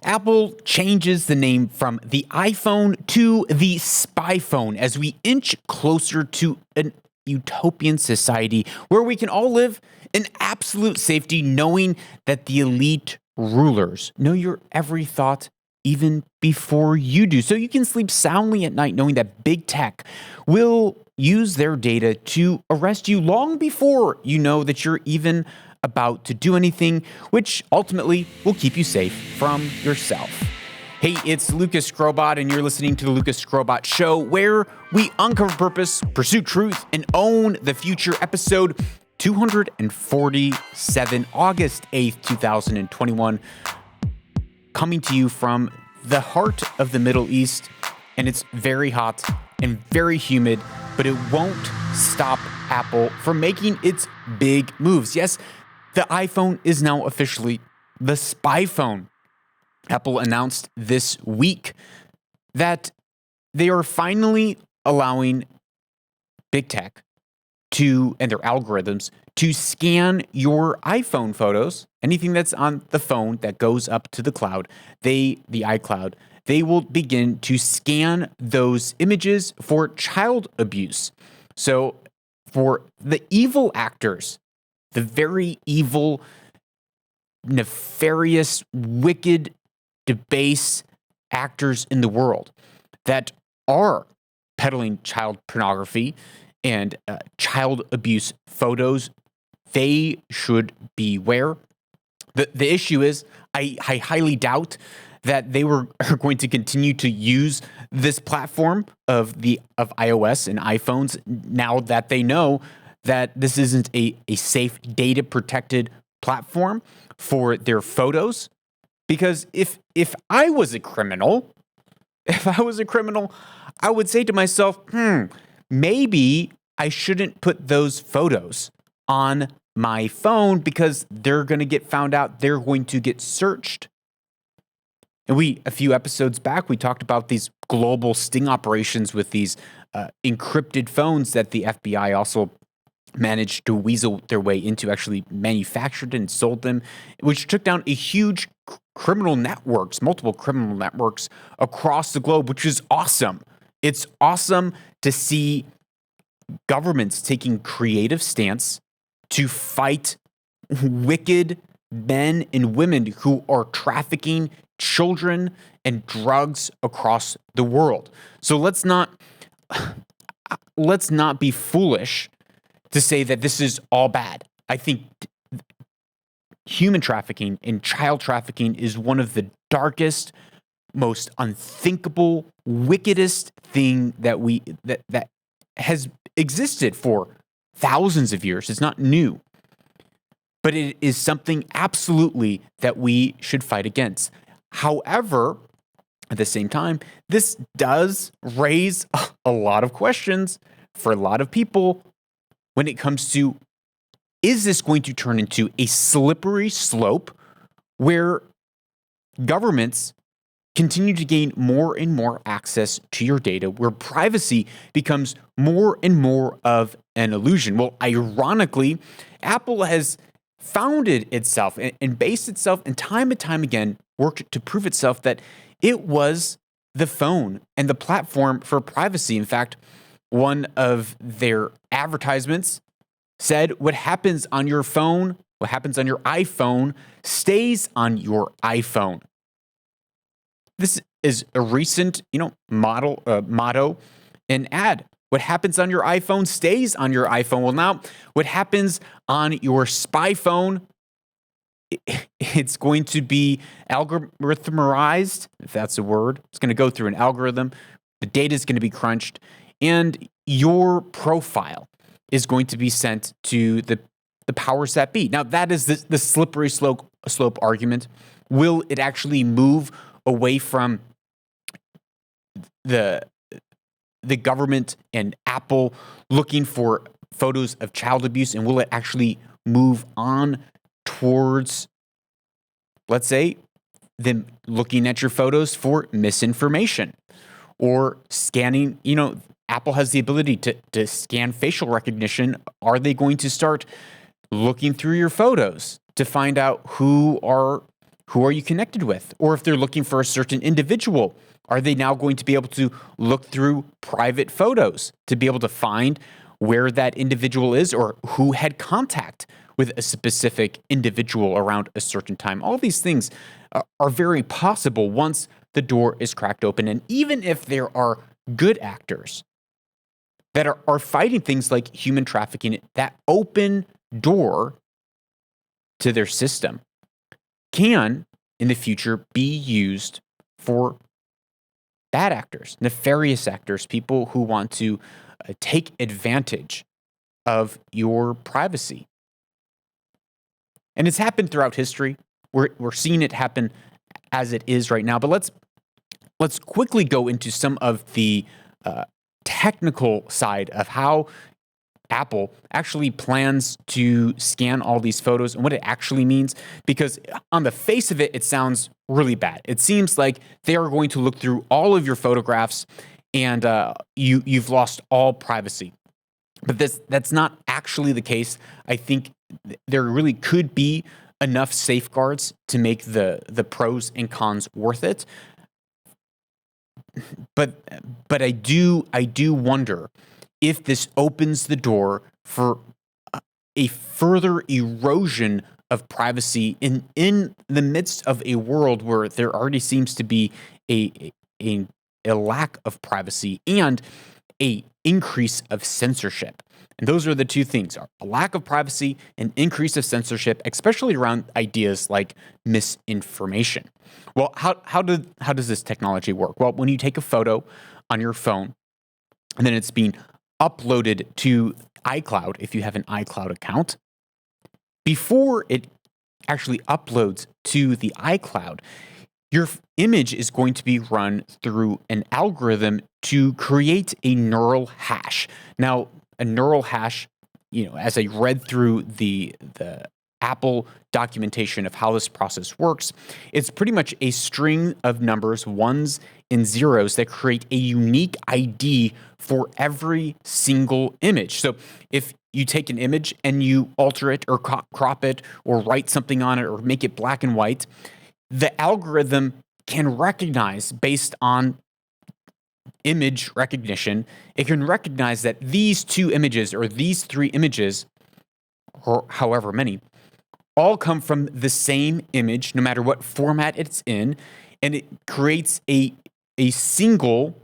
Apple changes the name from the iPhone to the spyPhone as we inch closer to an utopian society where we can all live in absolute safety, knowing that the elite rulers know your every thought even before you do. So you can sleep soundly at night knowing that big tech will use their data to arrest you long before you know that you're even about to do anything, which ultimately will keep you safe from yourself. Hey, it's Lucas Skrobot, and you're listening to the Lucas Skrobot Show, where we uncover purpose, pursue truth, and own the future. Episode 247, August 8th, 2021, coming to you from the heart of the Middle East, and it's very hot and very humid, but it won't stop Apple from making its big moves. Yes, the iPhone is now officially the spyPhone. Apple announced this week that they are finally allowing big tech and their algorithms to scan your iPhone photos, anything that's on the phone that goes up to the cloud, the iCloud, they will begin to scan those images for child abuse. So for the evil actors, the very evil, nefarious, wicked, debased actors in the world that are peddling child pornography and child abuse photos, they should beware. The issue is, I highly doubt that they are going to continue to use this platform of iOS and iPhones now that they know that this isn't a safe, data-protected platform for their photos. Because if I was a criminal, I would say to myself, maybe I shouldn't put those photos on my phone because they're going to get found out. They're going to get searched. And a few episodes back, we talked about these global sting operations with these encrypted phones that the FBI also managed to weasel their way into, actually manufactured and sold them, which took down a huge multiple criminal networks across the globe, which is awesome. It's awesome to see governments taking creative stance to fight wicked men and women who are trafficking children and drugs across the world. So let's not be foolish to say that this is all bad. I think human trafficking and child trafficking is one of the darkest, most unthinkable, wickedest thing that has existed for thousands of years. It's not new, but it is something absolutely that we should fight against. However, at the same time, this does raise a lot of questions for a lot of people when it comes to, is this going to turn into a slippery slope where governments continue to gain more and more access to your data, where privacy becomes more and more of an illusion? Well, ironically, Apple has founded itself and based itself, and time again worked to prove itself that it was the phone and the platform for privacy. In fact, one of their advertisements said, what happens on your phone, what happens on your iPhone, stays on your iPhone. This is a recent, motto and ad. What happens on your iPhone stays on your iPhone. Well, now, what happens on your spyPhone, it's going to be algorithmized, if that's a word. It's going to go through an algorithm. The data is going to be crunched, and your profile is going to be sent to the powers that be. Now, that is the slippery slope argument. Will it actually move away from the government and Apple looking for photos of child abuse, and will it actually move on towards, let's say, them looking at your photos for misinformation or scanning? Apple has the ability to scan facial recognition. Are they going to start looking through your photos to find out who are who are you connected with? Or if they're looking for a certain individual, are they now going to be able to look through private photos to be able to find where that individual is or who had contact with a specific individual around a certain time? All these things are very possible once the door is cracked open. And even if there are good actors that are fighting things like human trafficking, that open door to their system can, in the future, be used for bad actors, nefarious actors, people who want to take advantage of your privacy. And it's happened throughout history. We're seeing it happen as it is right now. But let's quickly go into some of the technical side of how Apple actually plans to scan all these photos and what it actually means, because on the face of it, it sounds really bad. It seems like they are going to look through all of your photographs and you've lost all privacy. But that's not actually the case. I think there really could be enough safeguards to make the pros and cons worth it. But I do wonder if this opens the door for a further erosion of privacy in the midst of a world where there already seems to be a lack of privacy and a increase of censorship. And those are the two things: a lack of privacy and increase of censorship, especially around ideas like misinformation. Well, how does this technology work? Well, when you take a photo on your phone and then it's being uploaded to iCloud, if you have an iCloud account, before it actually uploads to the iCloud, your image is going to be run through an algorithm to create a neural hash. Now, a neural hash, as I read through the Apple documentation of how this process works, it's pretty much a string of numbers, ones and zeros, that create a unique ID for every single image. So if you take an image and you alter it or crop it or write something on it or make it black and white, the algorithm can recognize, based on image recognition, it can recognize that these two images or these three images, or however many, all come from the same image, no matter what format it's in, and it creates a single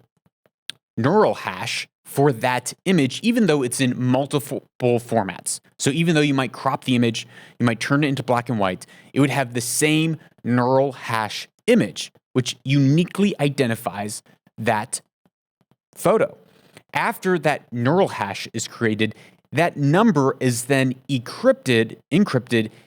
neural hash for that image, even though it's in multiple formats. So even though you might crop the image, you might turn it into black and white, it would have the same neural hash image, which uniquely identifies that photo. After that neural hash is created, that number is then encrypted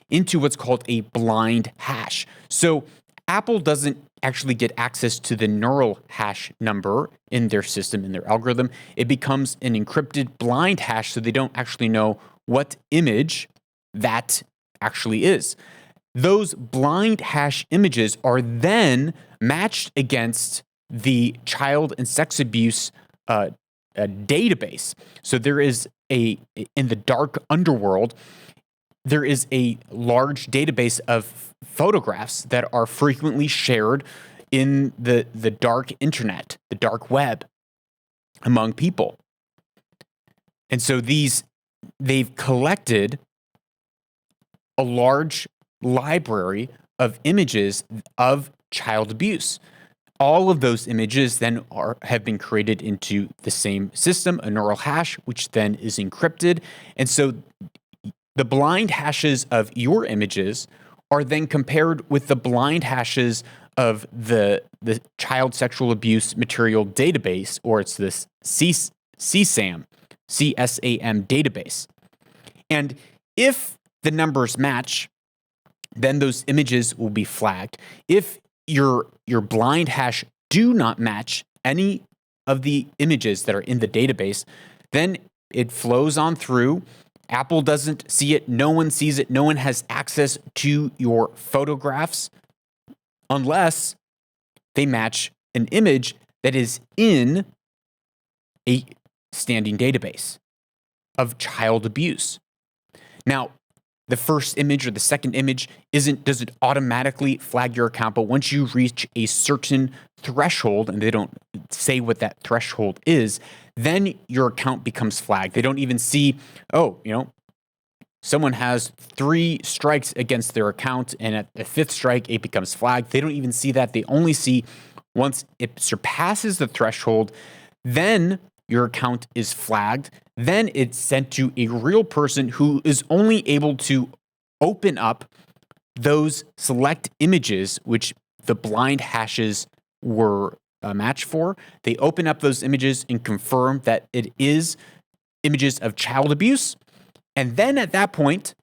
into what's called a blind hash. So Apple doesn't actually get access to the neural hash number in their system, in their algorithm. It becomes an encrypted blind hash, so they don't actually know what image that actually is. Those blind hash images are then matched against the child and sex abuse database. So there is in the dark underworld, there is a large database of photographs that are frequently shared in the dark internet, the dark web, among people. And so they've collected a large library of images of child abuse. All of those images then have been created into the same system, a neural hash, which then is encrypted. And so the blind hashes of your images are then compared with the blind hashes of the child sexual abuse material database, or it's this CSAM database. And if the numbers match, then those images will be flagged. If your blind hash do not match any of the images that are in the database, then it flows on through. Apple doesn't see it. No one sees it. No one has access to your photographs unless they match an image that is in a standing database of child abuse. Now, the first image or the second image doesn't automatically flag your account, but once you reach a certain threshold, and they don't say what that threshold is, then your account becomes flagged. They don't even see, someone has 3 strikes against their account, and at the 5th strike, it becomes flagged. They don't even see that. They only see once it surpasses the threshold, then your account is flagged. Then it's sent to a real person who is only able to open up those select images, which the blind hashes were a match for. They open up those images and confirm that it is images of child abuse. And then at that point,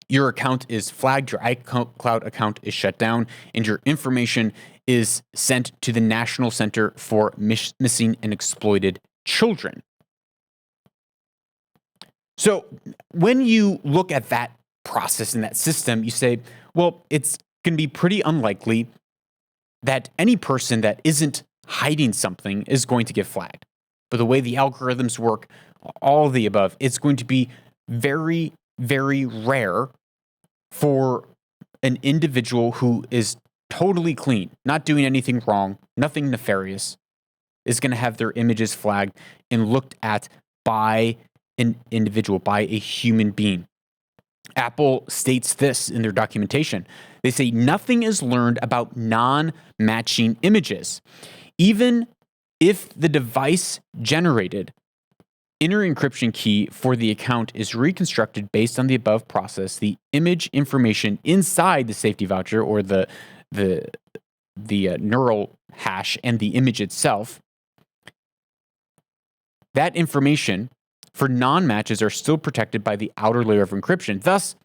your account is flagged, your iCloud account is shut down, and your information is sent to the National Center for Missing and Exploited Children. So when you look at that process and that system, you say, well, it's going to be pretty unlikely that any person that isn't hiding something is going to get flagged. But the way the algorithms work, all of the above, it's going to be very, very rare for an individual who is totally clean, not doing anything wrong, nothing nefarious, is going to have their images flagged and looked at by an individual, by a human being. Apple states this in their documentation. They say nothing is learned about non-matching images. Even if the device generated inner encryption key for the account is reconstructed based on the above process, the image information inside the safety voucher or the neural hash and the image itself, that information for non-matches are still protected by the outer layer of encryption. Thus,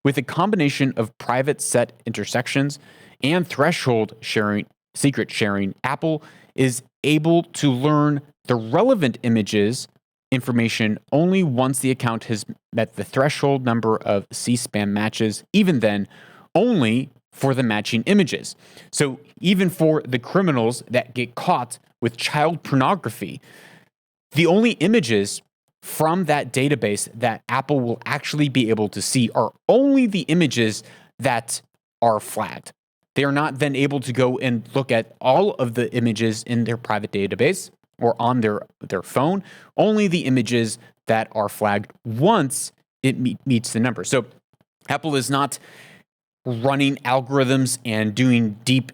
with a combination of private set intersections and threshold sharing, secret sharing, Apple is able to learn the relevant images information only once the account has met the threshold number of C-SPAN matches, even then, only for the matching images. So even for the criminals that get caught with child pornography, the only images from that database that Apple will actually be able to see are only the images that are flagged. They are not then able to go and look at all of the images in their private database or on their phone, only the images that are flagged once it meets the number. So Apple is not running algorithms and doing deep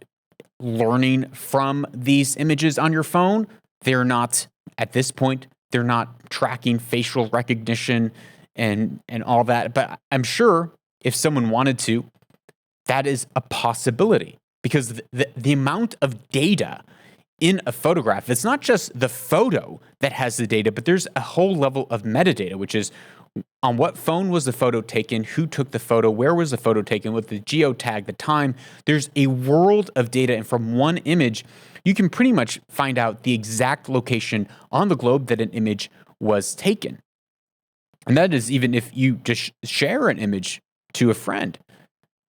learning from these images on your phone. They're not, at this point, they're not tracking facial recognition and all that. But I'm sure if someone wanted to, that is a possibility, because the amount of data in a photograph, it's not just the photo that has the data, but there's a whole level of metadata, which is on what phone was the photo taken, who took the photo, where was the photo taken, with the geotag, the time. There's a world of data, and from one image, you can pretty much find out the exact location on the globe that an image was taken. And that is even if you just share an image to a friend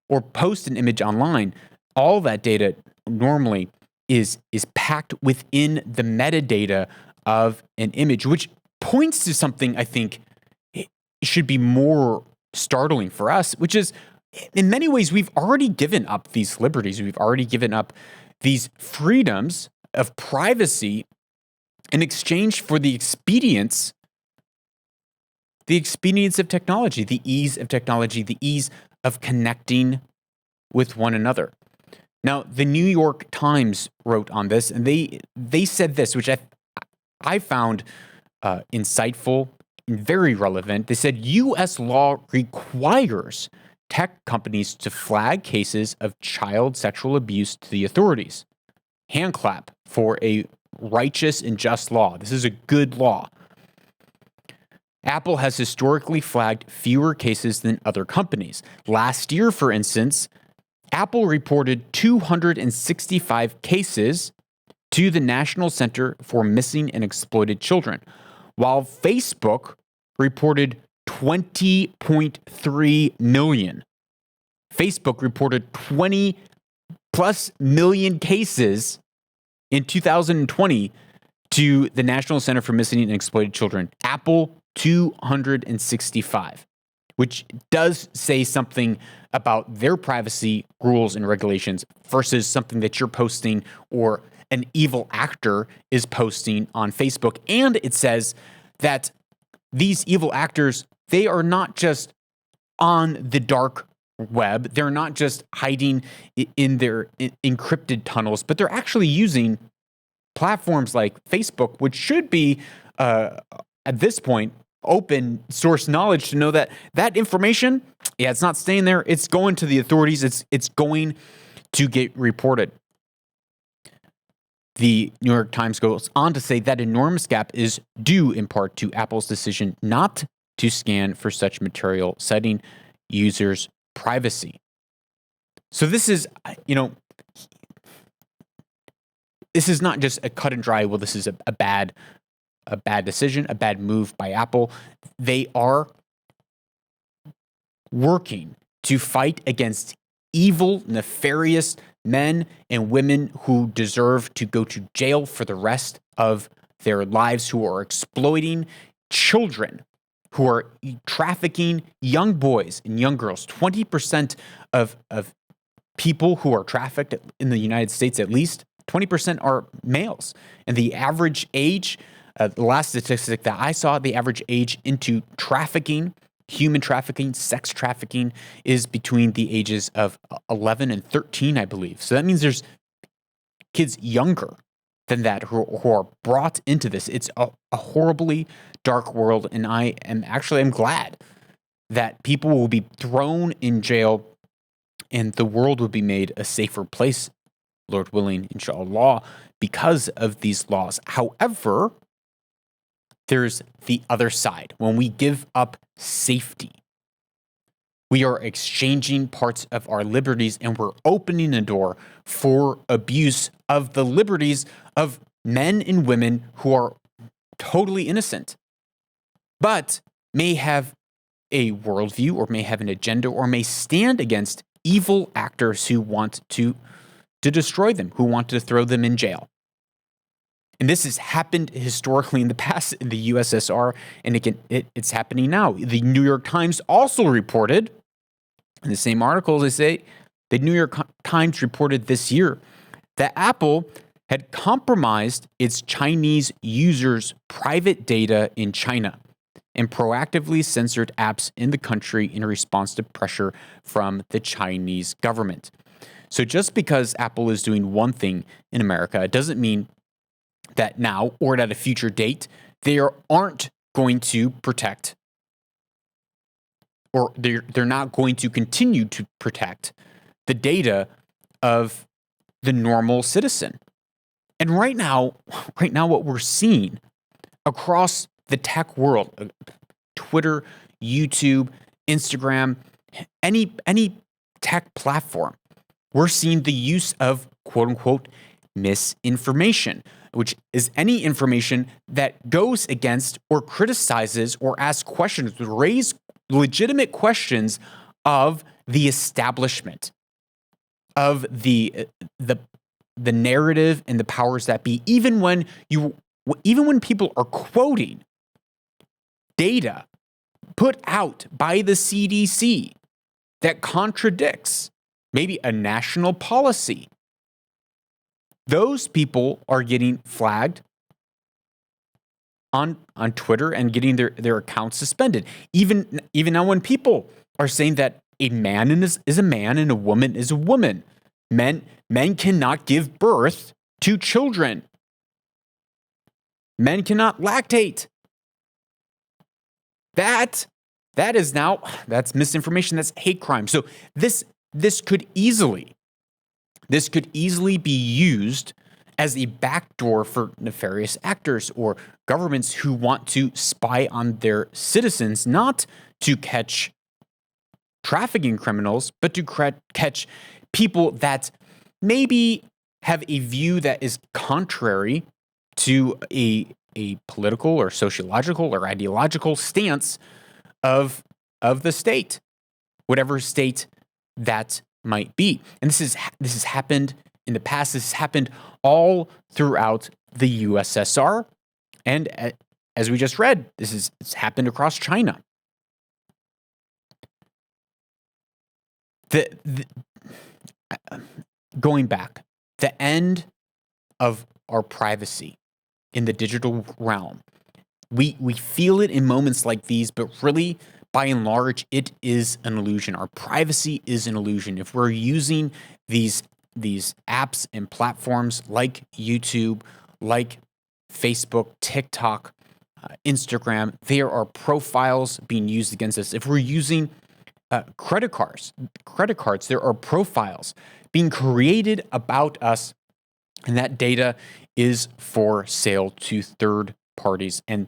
or post an image online, all that data normally is packed within the metadata of an image, which points to something I think should be more startling for us, which is, in many ways, we've already given up these liberties. We've already given up these freedoms of privacy in exchange for the expedience of technology, the ease of technology, the ease of connecting with one another. Now, the New York Times wrote on this, and they said this, which I found insightful and very relevant. They said U.S. law requires tech companies to flag cases of child sexual abuse to the authorities. Hand clap for a righteous and just law. This is a good law. Apple has historically flagged fewer cases than other companies. Last year, for instance, Apple reported 265 cases to the National Center for Missing and Exploited Children, while Facebook reported 20.3 million. Facebook reported 20 plus million cases in 2020 to the National Center for Missing and Exploited Children. Apple, 265. which does say something about their privacy rules and regulations versus something that you're posting or an evil actor is posting on Facebook. And it says that these evil actors, they are not just on the dark web. They're not just hiding in their encrypted tunnels, but they're actually using platforms like Facebook, which should be, at this point, open source knowledge to know that that information, it's not staying there. It's going to the authorities. It's going to get reported. The New York Times goes on to say that enormous gap is due in part to Apple's decision not to scan for such material, citing users' privacy. So this is, this is not just a cut and dry, well, this is a bad decision, a bad move by Apple. They are working to fight against evil, nefarious men and women who deserve to go to jail for the rest of their lives, who are exploiting children, who are trafficking young boys and young girls. 20% of people who are trafficked in the United States, at least 20% are males. And the average age, the last statistic that I saw, the average age into trafficking, human trafficking, sex trafficking, is between the ages of 11 and 13, I believe. So that means there's kids younger than that who are brought into this. It's a horribly dark world, and I'm glad that people will be thrown in jail and the world will be made a safer place, Lord willing, inshallah, because of these laws. However, there's the other side. When we give up safety, we are exchanging parts of our liberties, and we're opening the door for abuse of the liberties of men and women who are totally innocent, but may have a worldview or may have an agenda or may stand against evil actors who want to destroy them, who want to throw them in jail. And this has happened historically in the past in the USSR, and it's happening now. The New York Times also reported, in the same article, they say, the New York Times reported this year that Apple had compromised its Chinese users' private data in China and proactively censored apps in the country in response to pressure from the Chinese government. So just because Apple is doing one thing in America, it doesn't mean that now or at a future date, they aren't going to protect, or they're not going to continue to protect the data of the normal citizen. And right now what we're seeing across the tech world, Twitter, YouTube, Instagram, any tech platform, we're seeing the use of quote unquote misinformation, which is any information that goes against or criticizes or asks questions, raise legitimate questions of the establishment, of the narrative and the powers that be. Even when people are quoting data put out by the CDC that contradicts maybe a national policy, those people are getting flagged on Twitter and getting their accounts suspended. Even now, when people are saying that a man is a man and a woman is a woman, men cannot give birth to children. Men cannot lactate. That's misinformation. That's hate crime. So this could easily be used as a backdoor for nefarious actors or governments who want to spy on their citizens, not to catch trafficking criminals, but to catch people that maybe have a view that is contrary to a political or sociological or ideological stance of the state, whatever state that might be. And this has happened in the past. This has happened all throughout the USSR. And as we just read, it's happened across China. the going back, the end of our privacy in the digital realm. We feel it in moments like these, but really, by and large, it is an illusion. Our privacy is an illusion. If we're using these apps and platforms like YouTube, like Facebook, TikTok, Instagram, there are profiles being used against us. If we're using credit cards, there are profiles being created about us, and that data is for sale to third parties. And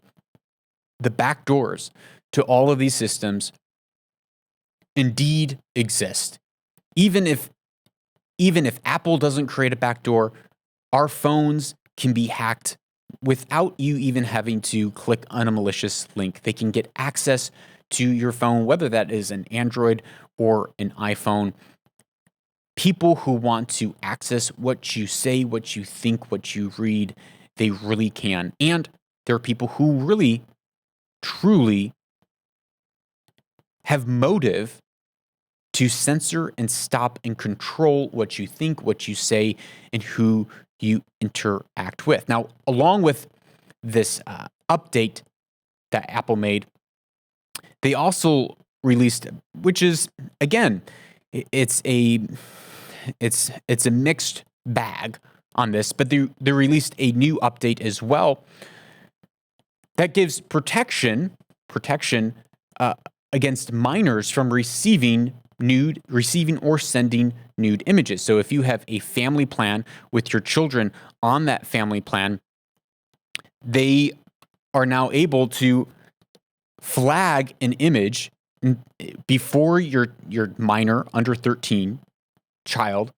the backdoors to all of these systems indeed exist. Even if Apple doesn't create a backdoor, our phones can be hacked without you even having to click on a malicious link. They can get access to your phone, whether that is an Android or an iPhone. People who want to access what you say, what you think, what you read, they really can. And there are people who really, truly have motive to censor and stop and control what you think, what you say, and who you interact with. Now, along with this update that Apple made, they also released, which is, again, it's a mixed bag on this, but they released a new update as well that gives protection against minors from receiving or sending nude images. So if you have a family plan with your children on that family plan, they are now able to flag an image before your minor under 13 child,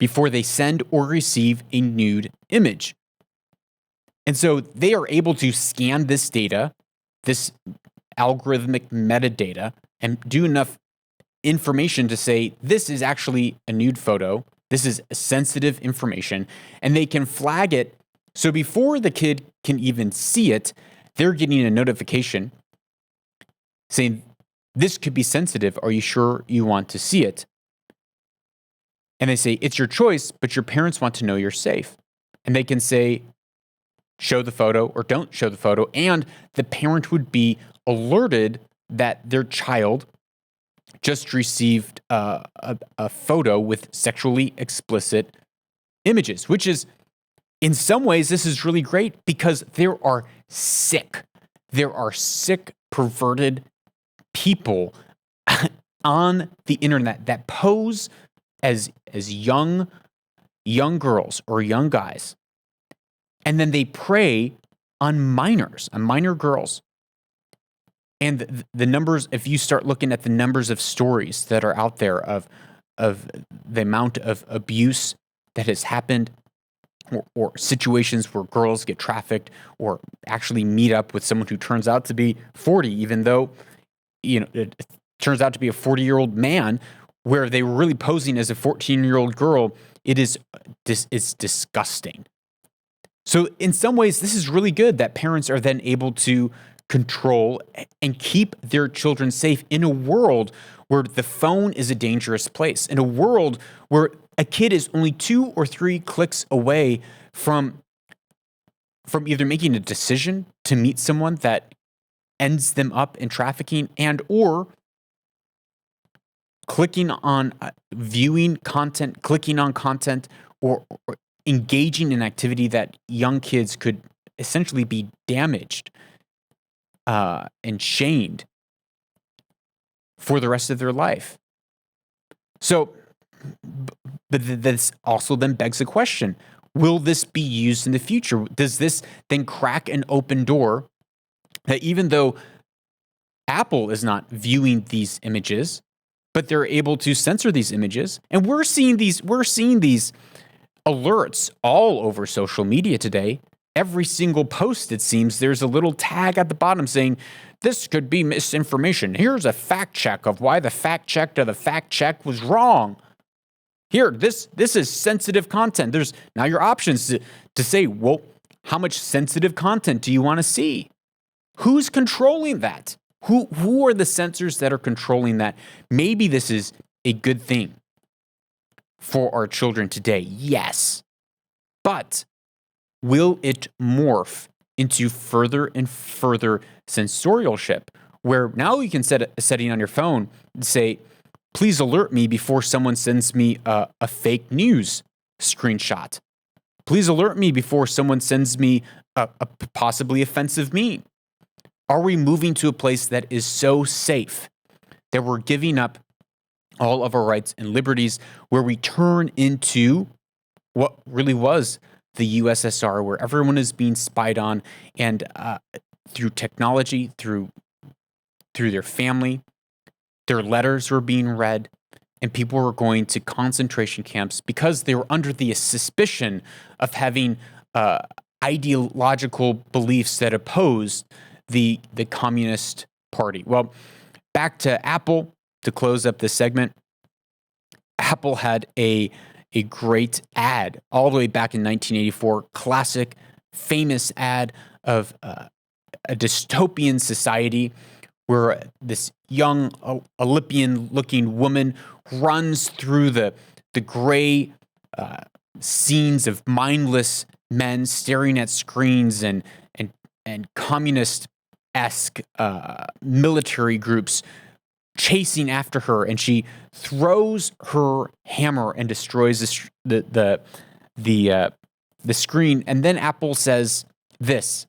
before they send or receive a nude image. And so they are able to scan this data, this algorithmic metadata, and do enough information to say, this is actually a nude photo, this is sensitive information, and they can flag it. So before the kid can even see it, they're getting a notification saying, this could be sensitive. Are you sure you want to see it? And they say, it's your choice, but your parents want to know you're safe. And they can say, show the photo or don't show the photo. And the parent would be alerted that their child just received a photo with sexually explicit images, which is, in some ways, this is really great because there are sick, perverted people on the internet that pose as young girls or young guys, and then they prey on minor girls. And the numbers, if you start looking at the numbers of stories that are out there of the amount of abuse that has happened, or situations where girls get trafficked or actually meet up with someone who turns out to be 40, even though, it turns out to be a 40-year-old man, where they were really posing as a 14-year-old girl, it's disgusting. So in some ways, this is really good that parents are then able to control and keep their children safe in a world where the phone is a dangerous place, in a world where a kid is only 2 or 3 clicks away from either making a decision to meet someone that ends them up in trafficking or clicking on viewing content, clicking on content, or engaging in activity that young kids could essentially be damaged and shamed for the rest of their life. So, but this also then begs the question, will this be used in the future? Does this then crack an open door that even though Apple is not viewing these images, but they're able to censor these images, and we're seeing these alerts all over social media today. Every single post, it seems, there's a little tag at the bottom saying, this could be misinformation. Here's a fact check of why the fact check of the fact check was wrong. Here, this is sensitive content. There's now your options to say, well, how much sensitive content do you want to see? Who's controlling that? Who are the censors that are controlling that? Maybe this is a good thing for our children today? Yes. But will it morph into further and further censorship, where now you can set a setting on your phone and say, please alert me before someone sends me a fake news screenshot. Please alert me before someone sends me a possibly offensive meme. Are we moving to a place that is so safe that we're giving up all of our rights and liberties, where we turn into what really was the USSR, where everyone is being spied on, and through technology, through their family, their letters were being read, and people were going to concentration camps because they were under the suspicion of having ideological beliefs that opposed the Communist Party. Well, back to Apple to close up this segment. Apple had a great ad all the way back in 1984, classic, famous ad of a dystopian society where this young Olympian-looking woman runs through the gray scenes of mindless men staring at screens and communist-esque military groups chasing after her, and she throws her hammer and destroys the screen. And then Apple says this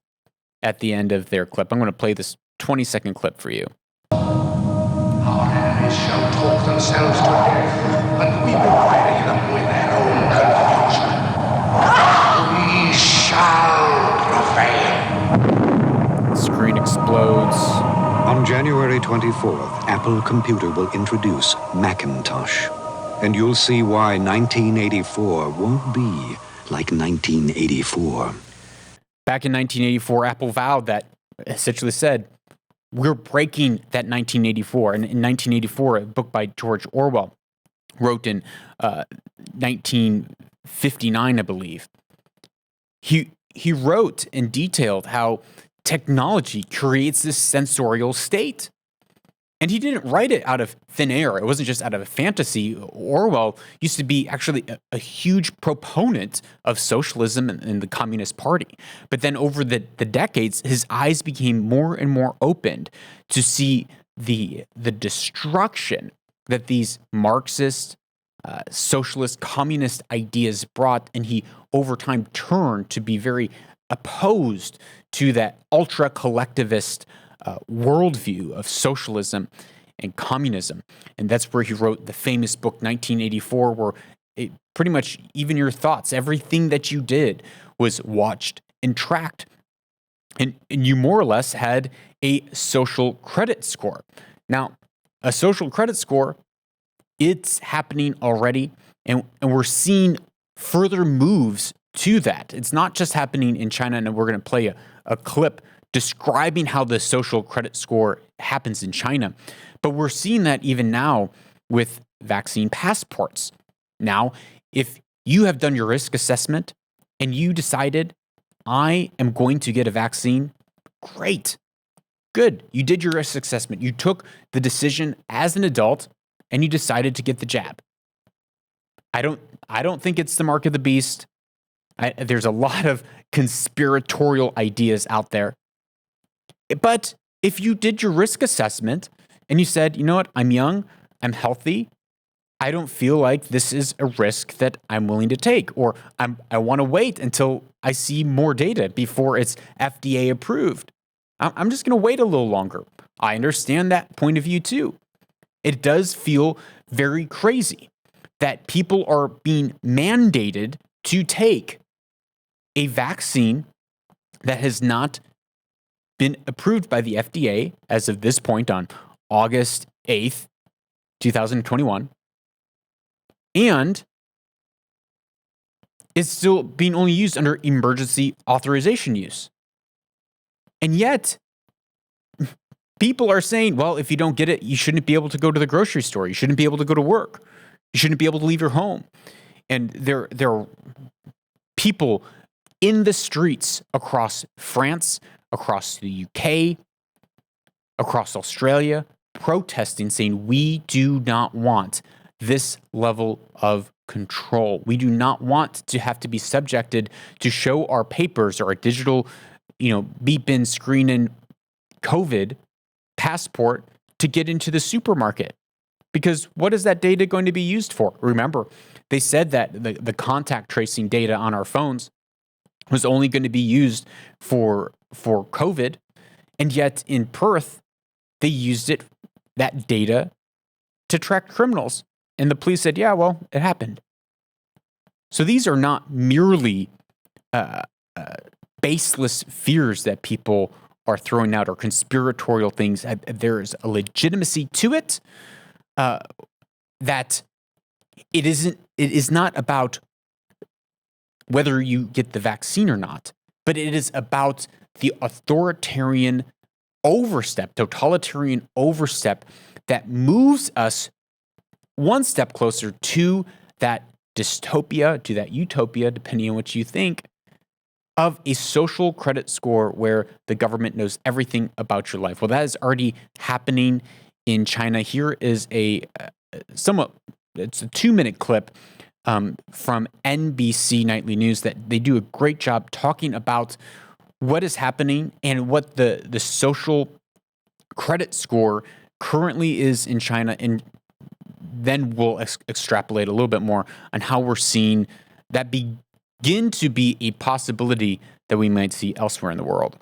at the end of their clip. I'm going to play this 20-second clip for you. Our enemies shall talk themselves to death, and we will bury them with their own confusion. We shall prevail. The screen explodes. On January 24th, Apple Computer will introduce Macintosh. And you'll see why 1984 won't be like 1984. Back in 1984, Apple vowed that, essentially said, we're breaking that 1984. And in 1984, a book by George Orwell wrote in 1959, I believe. He wrote and detailed how technology creates this sensorial state. And he didn't write it out of thin air. It wasn't just out of a fantasy. Orwell used to be actually a huge proponent of socialism and the Communist Party. But then over the decades, his eyes became more and more opened to see the destruction that these Marxist, socialist, communist ideas brought. And he, over time, turned to be very opposed to that ultra-collectivist worldview of socialism and communism. And that's where he wrote the famous book 1984, where it pretty much even your thoughts, everything that you did was watched and tracked. And you more or less had a social credit score. Now, a social credit score, it's happening already, and we're seeing further moves to that. It's not just happening in China, and we're going to play a clip describing how the social credit score happens in China. But we're seeing that even now with vaccine passports. Now, if you have done your risk assessment and you decided, I am going to get a vaccine, great, good. You did your risk assessment. You took the decision as an adult and you decided to get the jab. I don't think it's the mark of the beast. There's a lot of conspiratorial ideas out there. But if you did your risk assessment and you said, you know what, I'm young, I'm healthy, I don't feel like this is a risk that I'm willing to take, or I want to wait until I see more data before it's FDA approved. I'm just going to wait a little longer. I understand that point of view too. It does feel very crazy that people are being mandated to take a vaccine that has not been approved by the FDA as of this point on August 8th, 2021, and is still being only used under emergency authorization use. And yet, people are saying, well, if you don't get it, you shouldn't be able to go to the grocery store. You shouldn't be able to go to work. You shouldn't be able to leave your home. And there are people in the streets across France, across the UK, across Australia, protesting, saying, we do not want this level of control. We do not want to have to be subjected to show our papers or our digital, beep in, screen in COVID passport to get into the supermarket. Because what is that data going to be used for? Remember, they said that the contact tracing data on our phones was only going to be used for COVID. And yet in Perth, they used that data to track criminals. And the police said, yeah, well, it happened. So these are not merely baseless fears that people are throwing out or conspiratorial things. There is a legitimacy to it that it is not about whether you get the vaccine or not, but it is about the authoritarian overstep, totalitarian overstep that moves us one step closer to that dystopia, to that utopia, depending on what you think, of a social credit score where the government knows everything about your life. Well, that is already happening in China. Here is it's a 2-minute clip from NBC Nightly News that they do a great job talking about what is happening and what the social credit score currently is in China, and then we'll extrapolate a little bit more on how we're seeing that begin to be a possibility that we might see elsewhere in the world.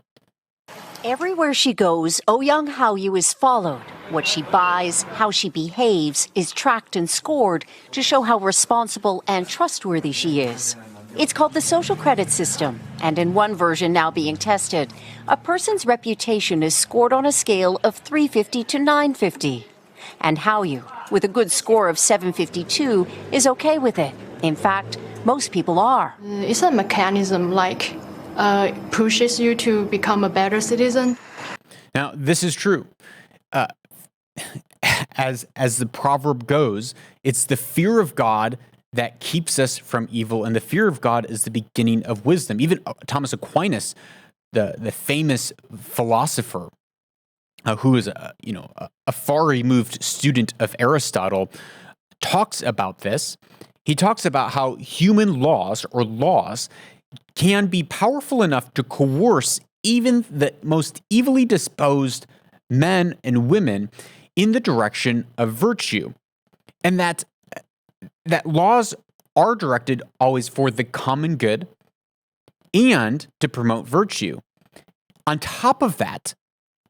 Everywhere she goes, Ouyang Haoyu is followed. What she buys, how she behaves, is tracked and scored to show how responsible and trustworthy she is. It's called the social credit system, and in one version now being tested, a person's reputation is scored on a scale of 350 to 950. And Haoyu, with a good score of 752, is okay with it. In fact, most people are. It's a mechanism pushes you to become a better citizen. Now, this is true. As the proverb goes, it's the fear of God that keeps us from evil, and the fear of God is the beginning of wisdom. Even Thomas Aquinas, the famous philosopher, who is a far removed student of Aristotle, talks about this. He talks about how human laws can be powerful enough to coerce even the most evilly disposed men and women in the direction of virtue, and that laws are directed always for the common good and to promote virtue. On top of that,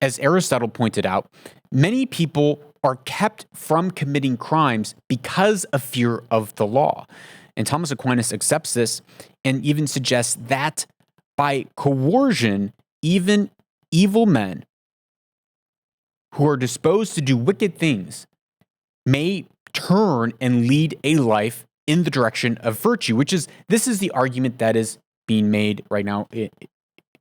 as Aristotle pointed out, many people are kept from committing crimes because of fear of the law. And Thomas Aquinas accepts this and even suggests that by coercion, even evil men who are disposed to do wicked things may turn and lead a life in the direction of virtue, this is the argument that is being made right now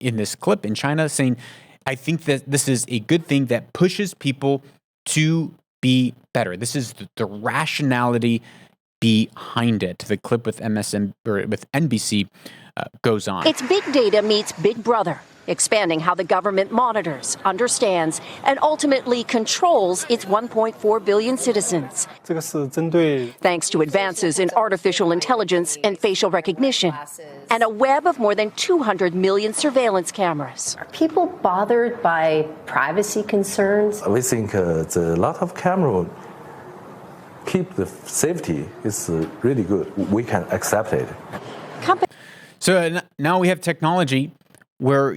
in this clip in China, saying, I think that this is a good thing that pushes people to be better. This is the rationality behind it. The clip with NBC goes on. It's big data meets Big Brother, expanding how the government monitors, understands, and ultimately controls its 1.4 billion citizens. Thanks to advances in artificial intelligence and facial recognition, and a web of more than 200 million surveillance cameras. Are people bothered by privacy concerns? We think a lot of camera keep the safety is really good. We can accept it. So now we have technology where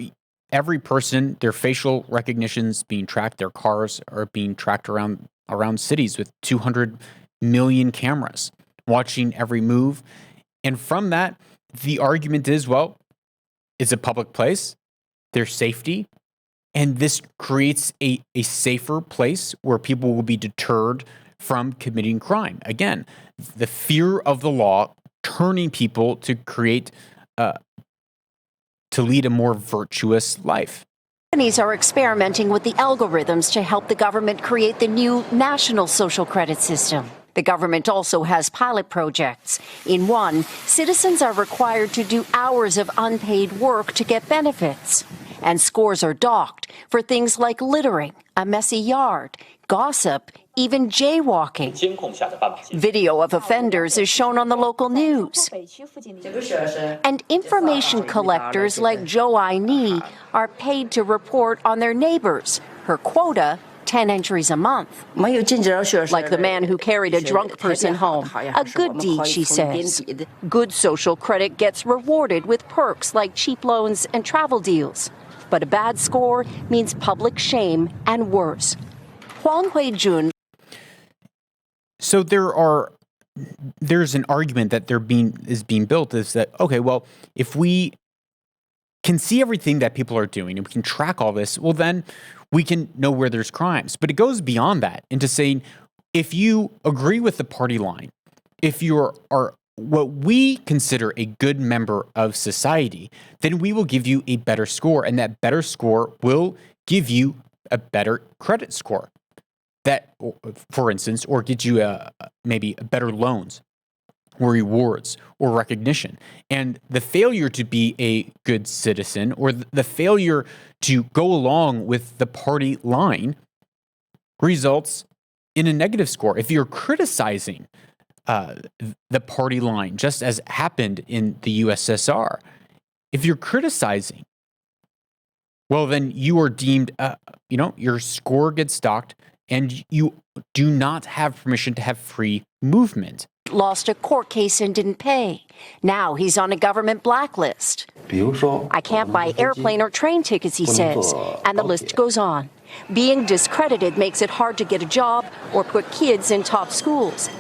every person, their facial recognition's being tracked, their cars are being tracked around cities with 200 million cameras watching every move. And from that, the argument is, well, it's a public place, there's safety, and this creates a safer place where people will be deterred from committing crime. Again, the fear of the law turning people to create to lead a more virtuous life. Companies are experimenting with the algorithms to help the government create the new national social credit system. The government also has pilot projects. In one, citizens are required to do hours of unpaid work to get benefits. And scores are docked for things like littering, a messy yard, gossip, even jaywalking. Video of offenders is shown on the local news. And information collectors like Zhou Aini are paid to report on their neighbors. Her quota, 10 entries a month. Like the man who carried a drunk person home. A good deed, she says. Good social credit gets rewarded with perks like cheap loans and travel deals. But a bad score means public shame and worse. Huang Huijun. So there's an argument that is being built is that, okay, well, if we can see everything that people are doing and we can track all this, well, then we can know where there's crimes. But it goes beyond that into saying, if you agree with the party line, if you are what we consider a good member of society, then we will give you a better score. And that better score will give you a better credit score. That, for instance, or get you maybe better loans or rewards or recognition. And the failure to be a good citizen or the failure to go along with the party line results in a negative score. If you're criticizing the party line, just as happened in the USSR, if you're criticizing, well, then you are deemed, your score gets docked and you do not have permission to have free movement. Lost a court case and didn't pay. Now he's on a government blacklist. I can't buy airplane or train tickets, he says, and the list goes on. Being discredited makes it hard to get a job or put kids in top schools.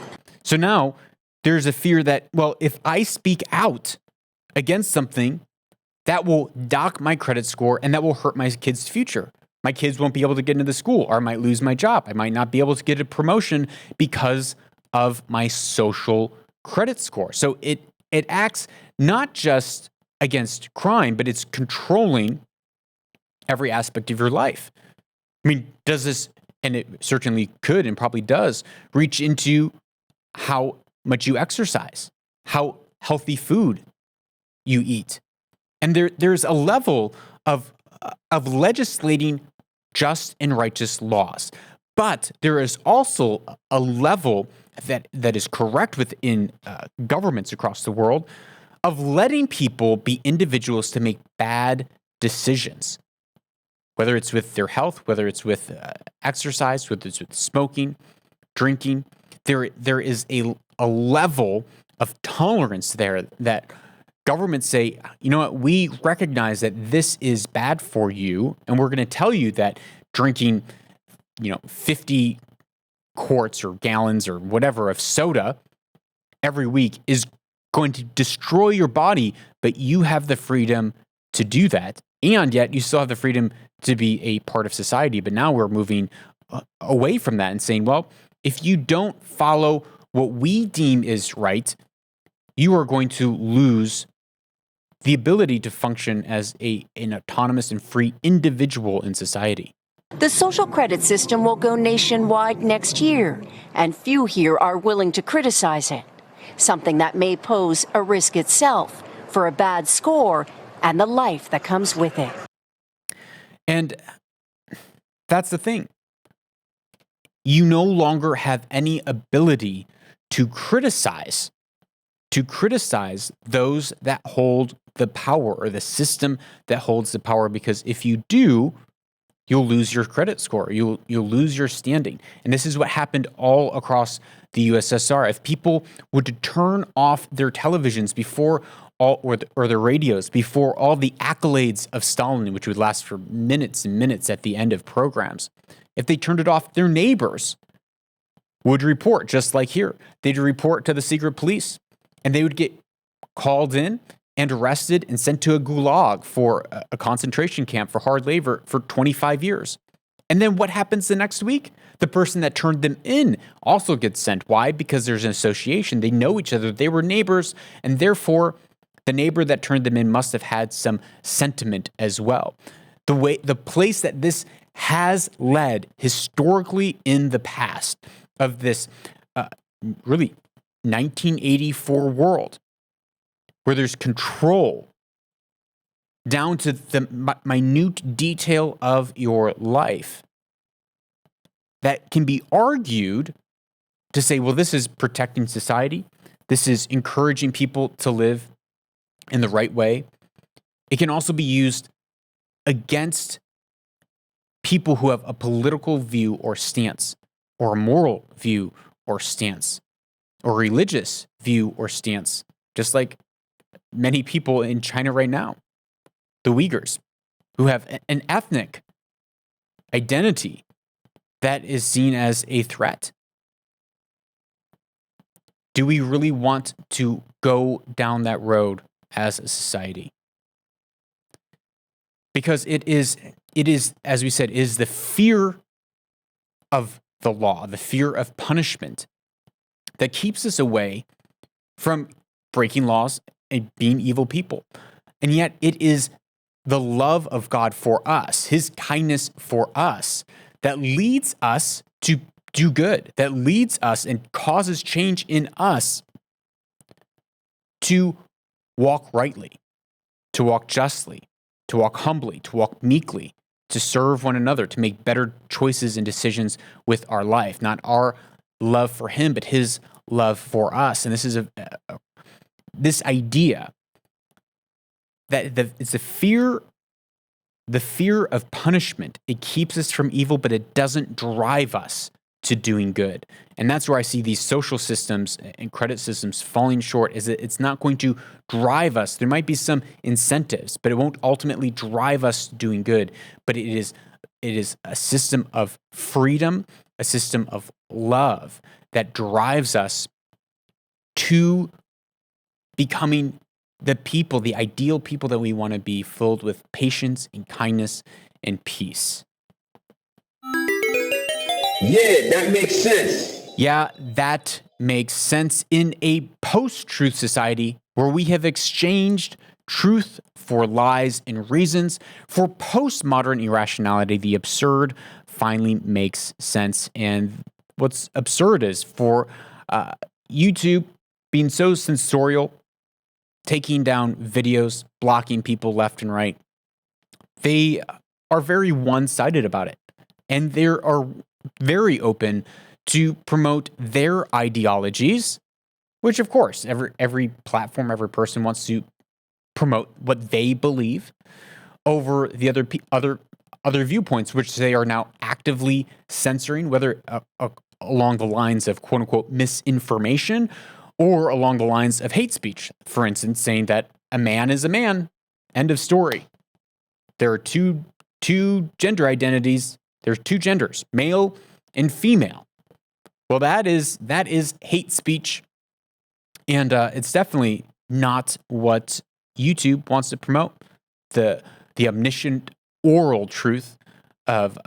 So now there's a fear that, well, if I speak out against something, that will dock my credit score and that will hurt my kids' future. My kids won't be able to get into the school, or I might lose my job. I might not be able to get a promotion because of my social credit score. So it acts not just against crime, but it's controlling every aspect of your life. I mean, does this, and it certainly could and probably does, reach into how much you exercise, how healthy food you eat. And there's a level of legislating just and righteous laws. But there is also a level that is correct within governments across the world of letting people be individuals to make bad decisions, whether it's with their health, whether it's with exercise, whether it's with smoking, drinking. There is a level of tolerance there that governments say, you know what, we recognize that this is bad for you, and we're going to tell you that drinking, 50 quarts or gallons or whatever of soda every week is going to destroy your body, but you have the freedom to do that. And yet you still have the freedom to be a part of society. But now we're moving away from that and saying, well, if you don't follow what we deem is right, you are going to lose the ability to function as an autonomous and free individual in society. The social credit system will go nationwide next year, and few here are willing to criticize it, something that may pose a risk itself for a bad score and the life that comes with it. And that's the thing. You no longer have any ability to criticize those that hold the power or the system that holds the power, because if you do, you'll lose your credit score. You'll lose your standing. And this is what happened all across the USSR. If people were to turn off their televisions before all, or their radios before all the accolades of Stalin, which would last for minutes and minutes at the end of programs, if they turned it off, their neighbors would report, just like here. They'd report to the secret police, and they would get called in and arrested and sent to a gulag for a concentration camp for hard labor for 25 years. And then what happens the next week? The person that turned them in also gets sent. Why? Because there's an association. They know each other. They were neighbors, and therefore the neighbor that turned them in must have had some sentiment as well. The place that this has led historically in the past of this really 1984 world, where there's control down to the minute detail of your life, that can be argued to say, well, this is protecting society. This is encouraging people to live in the right way. It can also be used against people who have a political view or stance, or a moral view or stance, or religious view or stance, just like many people in China right now, the Uyghurs, who have an ethnic identity that is seen as a threat. Do we really want to go down that road as a society? Because it is, as we said, is the fear of the law, the fear of punishment that keeps us away from breaking laws and being evil people. And yet it is the love of God for us, his kindness for us, that leads us to do good, that leads us and causes change in us to walk rightly, to walk justly, to walk humbly, to walk meekly, to serve one another, to make better choices and decisions with our life. Not our love for him, but his love for us. And this is this idea that it's the fear of punishment. It keeps us from evil, but it doesn't drive us to doing good. And that's where I see these social systems and credit systems falling short, is that it's not going to drive us. There might be some incentives, but it won't ultimately drive us doing good. But it is a system of freedom, a system of love that drives us to becoming the people, the ideal people that we want to be, filled with patience and kindness and peace. Yeah, that makes sense. Yeah, that makes sense in a post-truth society where we have exchanged truth for lies and reasons. For postmodern irrationality, the absurd finally makes sense. And what's absurd is for YouTube being so censorial, taking down videos, blocking people left and right. They are very one-sided about it. And they are very open to promote their ideologies, which of course, every platform, every person wants to promote what they believe over the other viewpoints, which they are now actively censoring, whether along the lines of quote unquote misinformation or along the lines of hate speech. For instance, saying that a man is a man, end of story. There are two gender identities. There's two genders, male and female. Well, that is hate speech, and it's definitely not what YouTube wants to promote. The omniscient oral truth of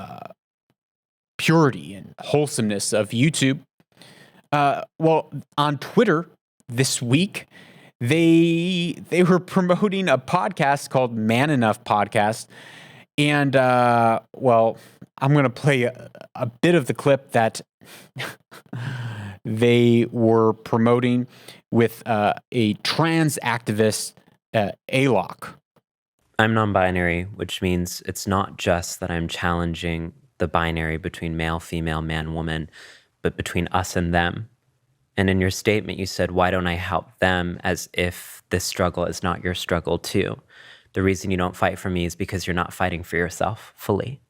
purity and wholesomeness of YouTube. Well, on Twitter this week, they were promoting a podcast called Man Enough Podcast, and well, I'm going to play a bit of the clip that they were promoting with a trans activist, Alok. I'm non-binary, which means it's not just that I'm challenging the binary between male, female, man, woman, but between us and them. And in your statement, you said, why don't I help them, as if this struggle is not your struggle too? The reason you don't fight for me is because you're not fighting for yourself fully.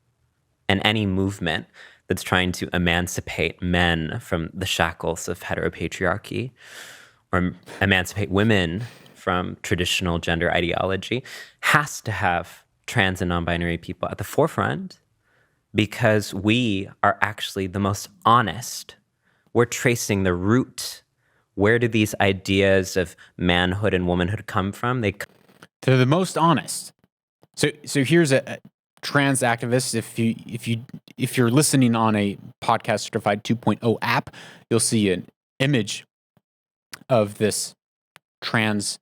And any movement that's trying to emancipate men from the shackles of heteropatriarchy or emancipate women from traditional gender ideology has to have trans and non-binary people at the forefront, because we are actually the most honest. We're tracing the root. Where do these ideas of manhood and womanhood come from? They're the most honest. So here's a trans activist. If you're listening on a Podcast Certified 2.0 app, you'll see an image of this trans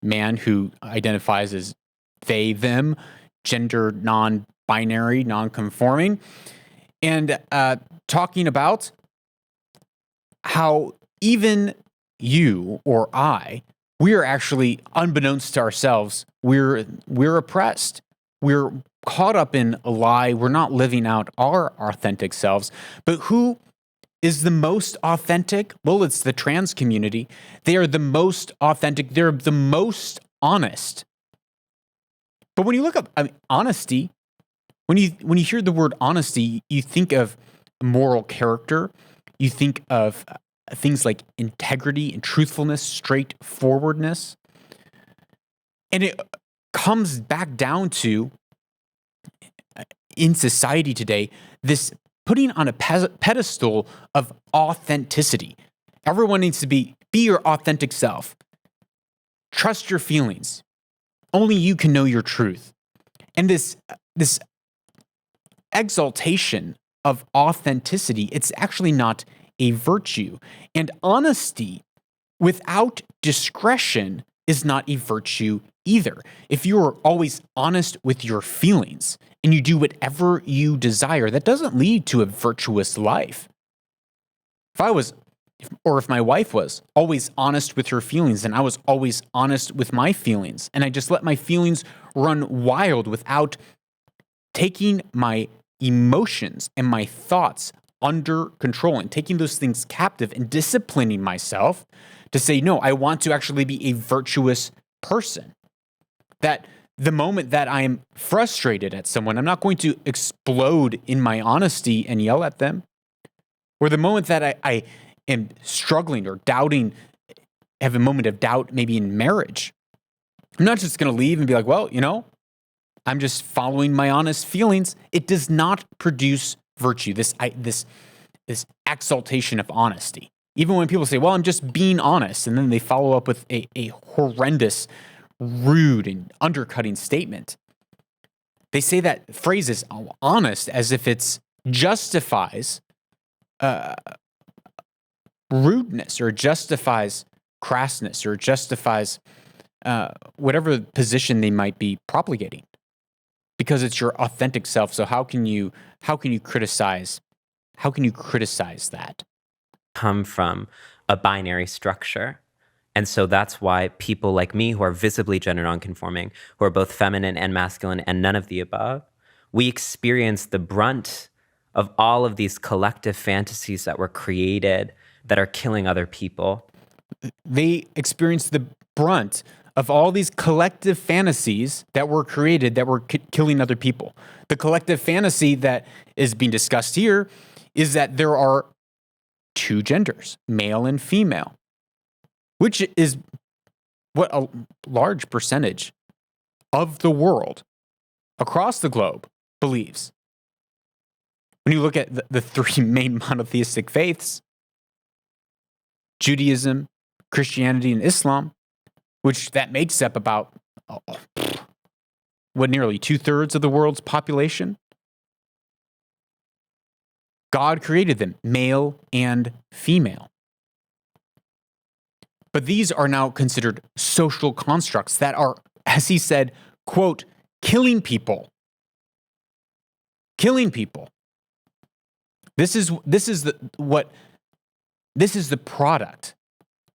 man who identifies as they, them, gender non-binary, non-conforming, and talking about how even you or I, we are actually, unbeknownst to ourselves, we're oppressed. we're caught up in a lie. We're not living out our authentic selves. But who is the most authentic? Well, it's the trans community. They are the most authentic. They're the most honest. But when you look up honesty, when you hear the word honesty, you think of moral character. You think of things like integrity and truthfulness, straightforwardness. And it comes back down to, in society today, this putting on a pedestal of authenticity. Everyone needs to be your authentic self. Trust your feelings. Only you can know your truth. And this exaltation of authenticity, it's actually not a virtue. And honesty without discretion is not a virtue either. If you are always honest with your feelings and you do whatever you desire, that doesn't lead to a virtuous life. If my wife was always honest with her feelings and I was always honest with my feelings, and I just let my feelings run wild without taking my emotions and my thoughts under control and taking those things captive and disciplining myself to say, no, I want to actually be a virtuous person. That the moment that I am frustrated at someone, I'm not going to explode in my honesty and yell at them. Or the moment that I am struggling or doubting, have a moment of doubt maybe in marriage, I'm not just going to leave and be like, well, I'm just following my honest feelings. It does not produce virtue, this exaltation of honesty. Even when people say, well, I'm just being honest, and then they follow up with a horrendous, rude, and undercutting statement. They say that phrase is honest as if it justifies rudeness or justifies crassness or justifies whatever position they might be propagating, because it's your authentic self. So how can you criticize that? Come from a binary structure. And so that's why people like me who are visibly gender nonconforming, who are both feminine and masculine and none of the above, we experience the brunt of all of these collective fantasies that were created that are killing other people. They experience the brunt of all these collective fantasies that were created that were killing other people. The collective fantasy that is being discussed here is that there are two genders, male and female, which is what a large percentage of the world across the globe believes. When you look at the three main monotheistic faiths, Judaism, Christianity, and Islam, which that makes up about, nearly 2/3 of the world's population. God created them, male and female. But these are now considered social constructs that are, as he said, quote, killing people. Killing people. This is the product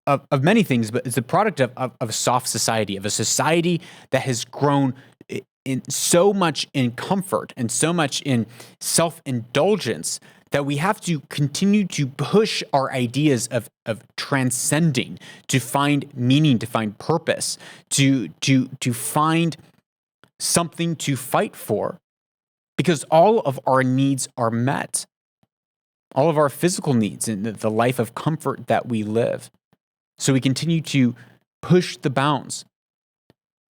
of many things, but it's a product of a soft society, of a society that has grown in so much in comfort and so much in self-indulgence that we have to continue to push our ideas of transcending, to find meaning, to find purpose, to find something to fight for, because all of our needs are met. All of our physical needs and the life of comfort that we live. So we continue to push the bounds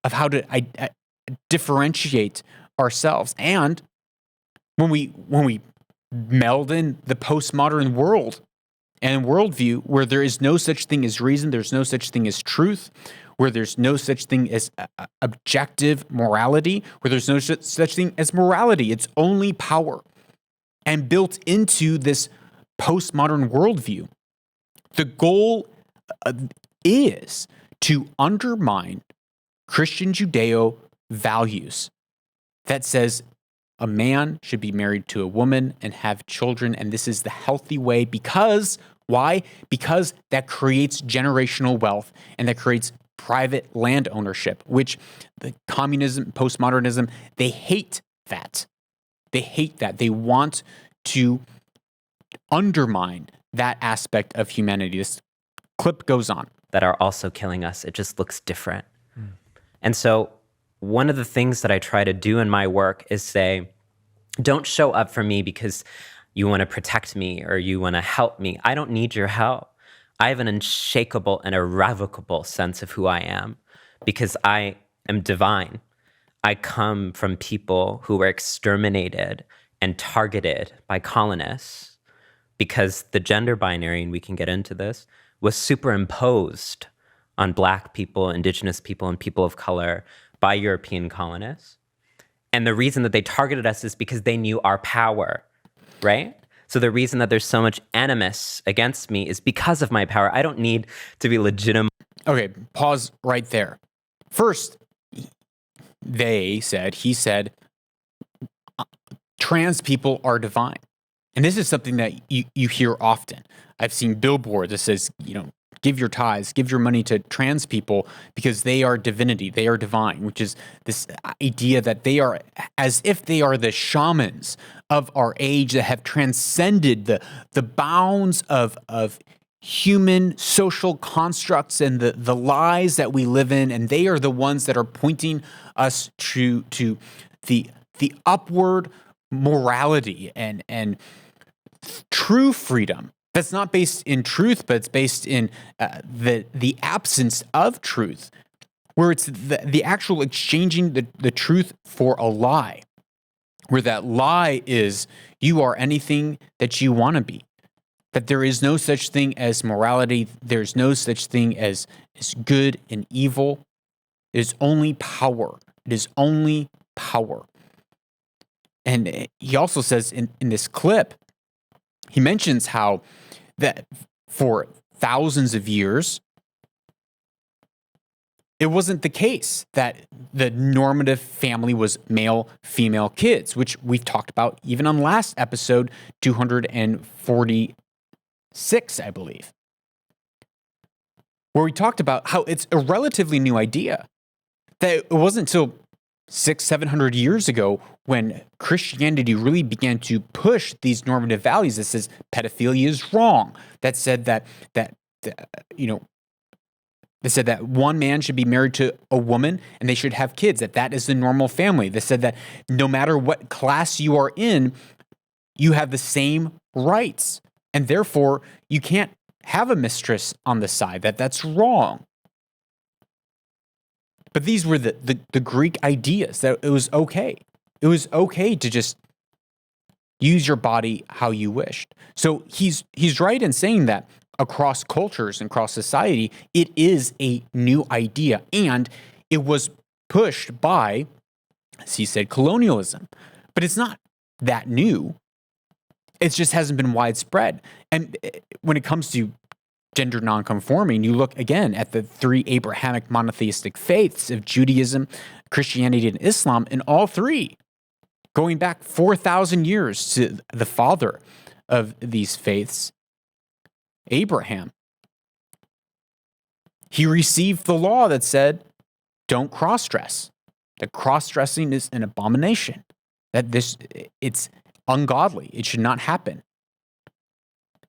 of how to differentiate ourselves. And when we meld in the postmodern world and worldview, where there is no such thing as reason, there's no such thing as truth, where there's no such thing as objective morality, where there's no such thing as morality, it's only power. And built into this postmodern worldview, the goal is to undermine Christian Judeo values that says a man should be married to a woman and have children, and this is the healthy way. Because, why? Because that creates generational wealth, and that creates private land ownership, which the communism, postmodernism, they hate that. They hate that. They want to undermine that aspect of humanity. This clip goes on. That are also killing us. It just looks different. And so one of the things that I try to do in my work is say, don't show up for me because you want to protect me or you want to help me. I don't need your help. I have an unshakable and irrevocable sense of who I am because I am divine. I come from people who were exterminated and targeted by colonists because the gender binary, and we can get into this, was superimposed on Black people, Indigenous people, and people of color by European colonists. And the reason that they targeted us is because they knew our power, right? So the reason that there's so much animus against me is because of my power. I don't need to be legitimate. Okay, pause right there. First, he said, trans people are divine. And this is something that you hear often. I've seen billboards that says, give your tithes, give your money to trans people because they are divinity, they are divine, which is this idea that they are as if they are the shamans of our age that have transcended the bounds of human social constructs and the lies that we live in, and they are the ones that are pointing us to the upward morality and true freedom. That's not based in truth, but it's based in the absence of truth, where it's the actual exchanging the truth for a lie, where that lie is you are anything that you want to be, that there is no such thing as morality, there's no such thing as good and evil. It is only power. It is only power. And he also says in this clip, he mentions how that for thousands of years, it wasn't the case that the normative family was male, female kids, which we've talked about even on last episode 246, I believe, where we talked about how it's a relatively new idea, that it wasn't until 600-700 years ago when Christianity really began to push these normative values that says pedophilia is wrong, that said that one man should be married to a woman and they should have kids, that is the normal family. They said that no matter what class you are in, you have the same rights, and therefore you can't have a mistress on the side, that's wrong. But these were the Greek ideas, that it was okay. It was okay to just use your body how you wished. So he's right in saying that across cultures and across society, it is a new idea. And it was pushed by, as he said, colonialism. But it's not that new. It just hasn't been widespread. And when it comes to gender nonconforming, you look again at the three Abrahamic monotheistic faiths of Judaism, Christianity, and Islam, and all three, going back 4,000 years to the father of these faiths, Abraham. He received the law that said, don't cross-dress. That cross-dressing is an abomination. That it's ungodly. It should not happen.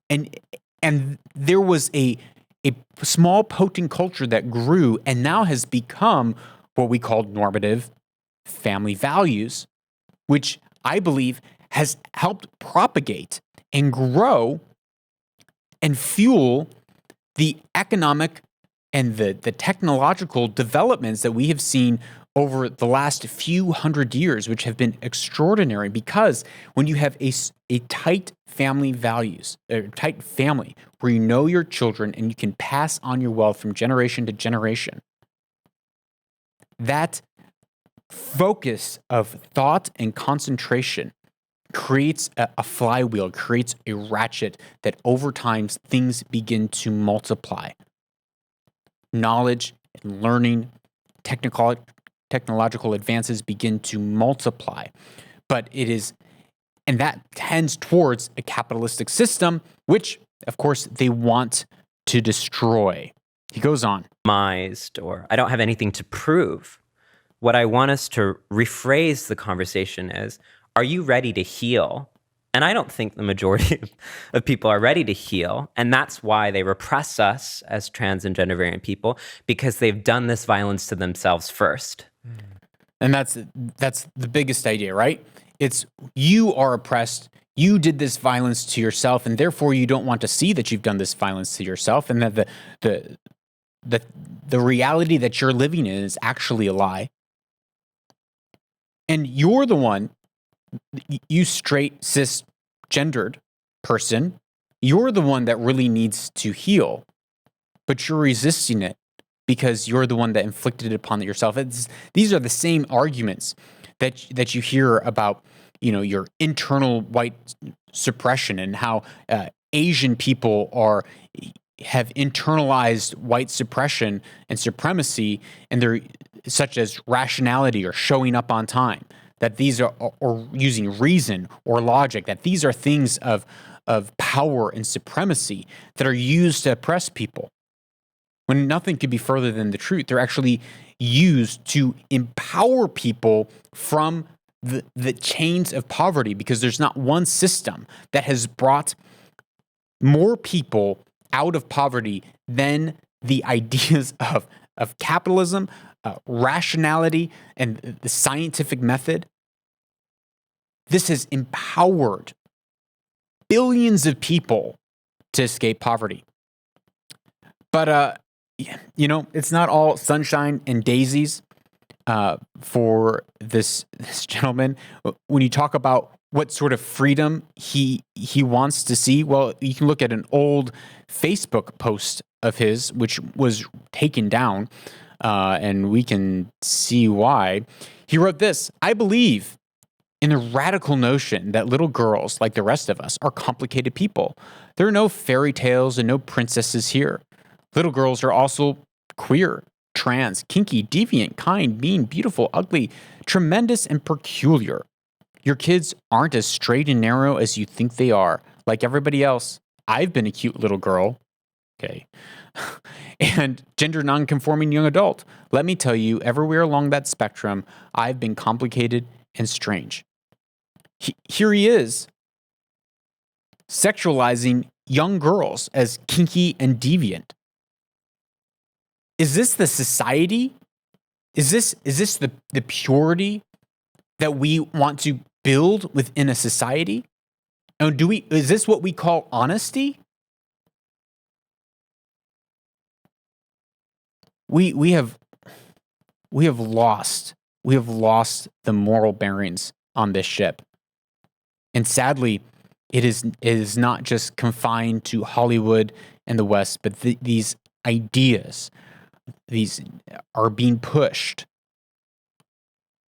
And there was a small potent culture that grew and now has become what we call normative family values, which I believe has helped propagate and grow and fuel the economic and the technological developments that we have seen over the last few hundred years, which have been extraordinary, because when you have a tight family values, a tight family where you know your children and you can pass on your wealth from generation to generation, that focus of thought and concentration creates a flywheel, creates a ratchet that over time things begin to multiply. Knowledge and learning, technological advances begin to multiply. But and that tends towards a capitalistic system, which, of course, they want to destroy. He goes on. Or I don't have anything to prove. What I want us to rephrase the conversation is, are you ready to heal? And I don't think the majority of people are ready to heal. And that's why they repress us as trans and gender variant people, because they've done this violence to themselves first. And that's the biggest idea, right? It's you are oppressed. You did this violence to yourself, and therefore you don't want to see that you've done this violence to yourself, and that the reality that you're living in is actually a lie. And you're the one, you straight, cisgendered person, you're the one that really needs to heal, but you're resisting it because you're the one that inflicted it upon yourself. These are the same arguments that you hear about, your internal white suppression and how Asian people have internalized white suppression and supremacy, and they're such as rationality or showing up on time, that these are, or using reason or logic, that these are things of power and supremacy that are used to oppress people. When nothing could be further than the truth. They're actually used to empower people from the chains of poverty, because there's not one system that has brought more people out of poverty than the ideas of capitalism, rationality, and the scientific method. This has empowered billions of people to escape poverty. But, it's not all sunshine and daisies for this gentleman. When you talk about what sort of freedom he wants to see, well, you can look at an old Facebook post of his, which was taken down, and we can see why. He wrote this: "I believe in the radical notion that little girls, like the rest of us, are complicated people. There are no fairy tales and no princesses here. Little girls are also queer, trans, kinky, deviant, kind, mean, beautiful, ugly, tremendous, and peculiar. Your kids aren't as straight and narrow as you think they are. Like everybody else, I've been a cute little girl." Okay. "And gender nonconforming young adult. Let me tell you, everywhere along that spectrum, I've been complicated and strange." Here he is, sexualizing young girls as kinky and deviant. Is this the society? Is this the purity that we want to build within a society? And is this what we call honesty? We have lost the moral bearings on this ship. And sadly, it is not just confined to Hollywood and the West, but these ideas, these are being pushed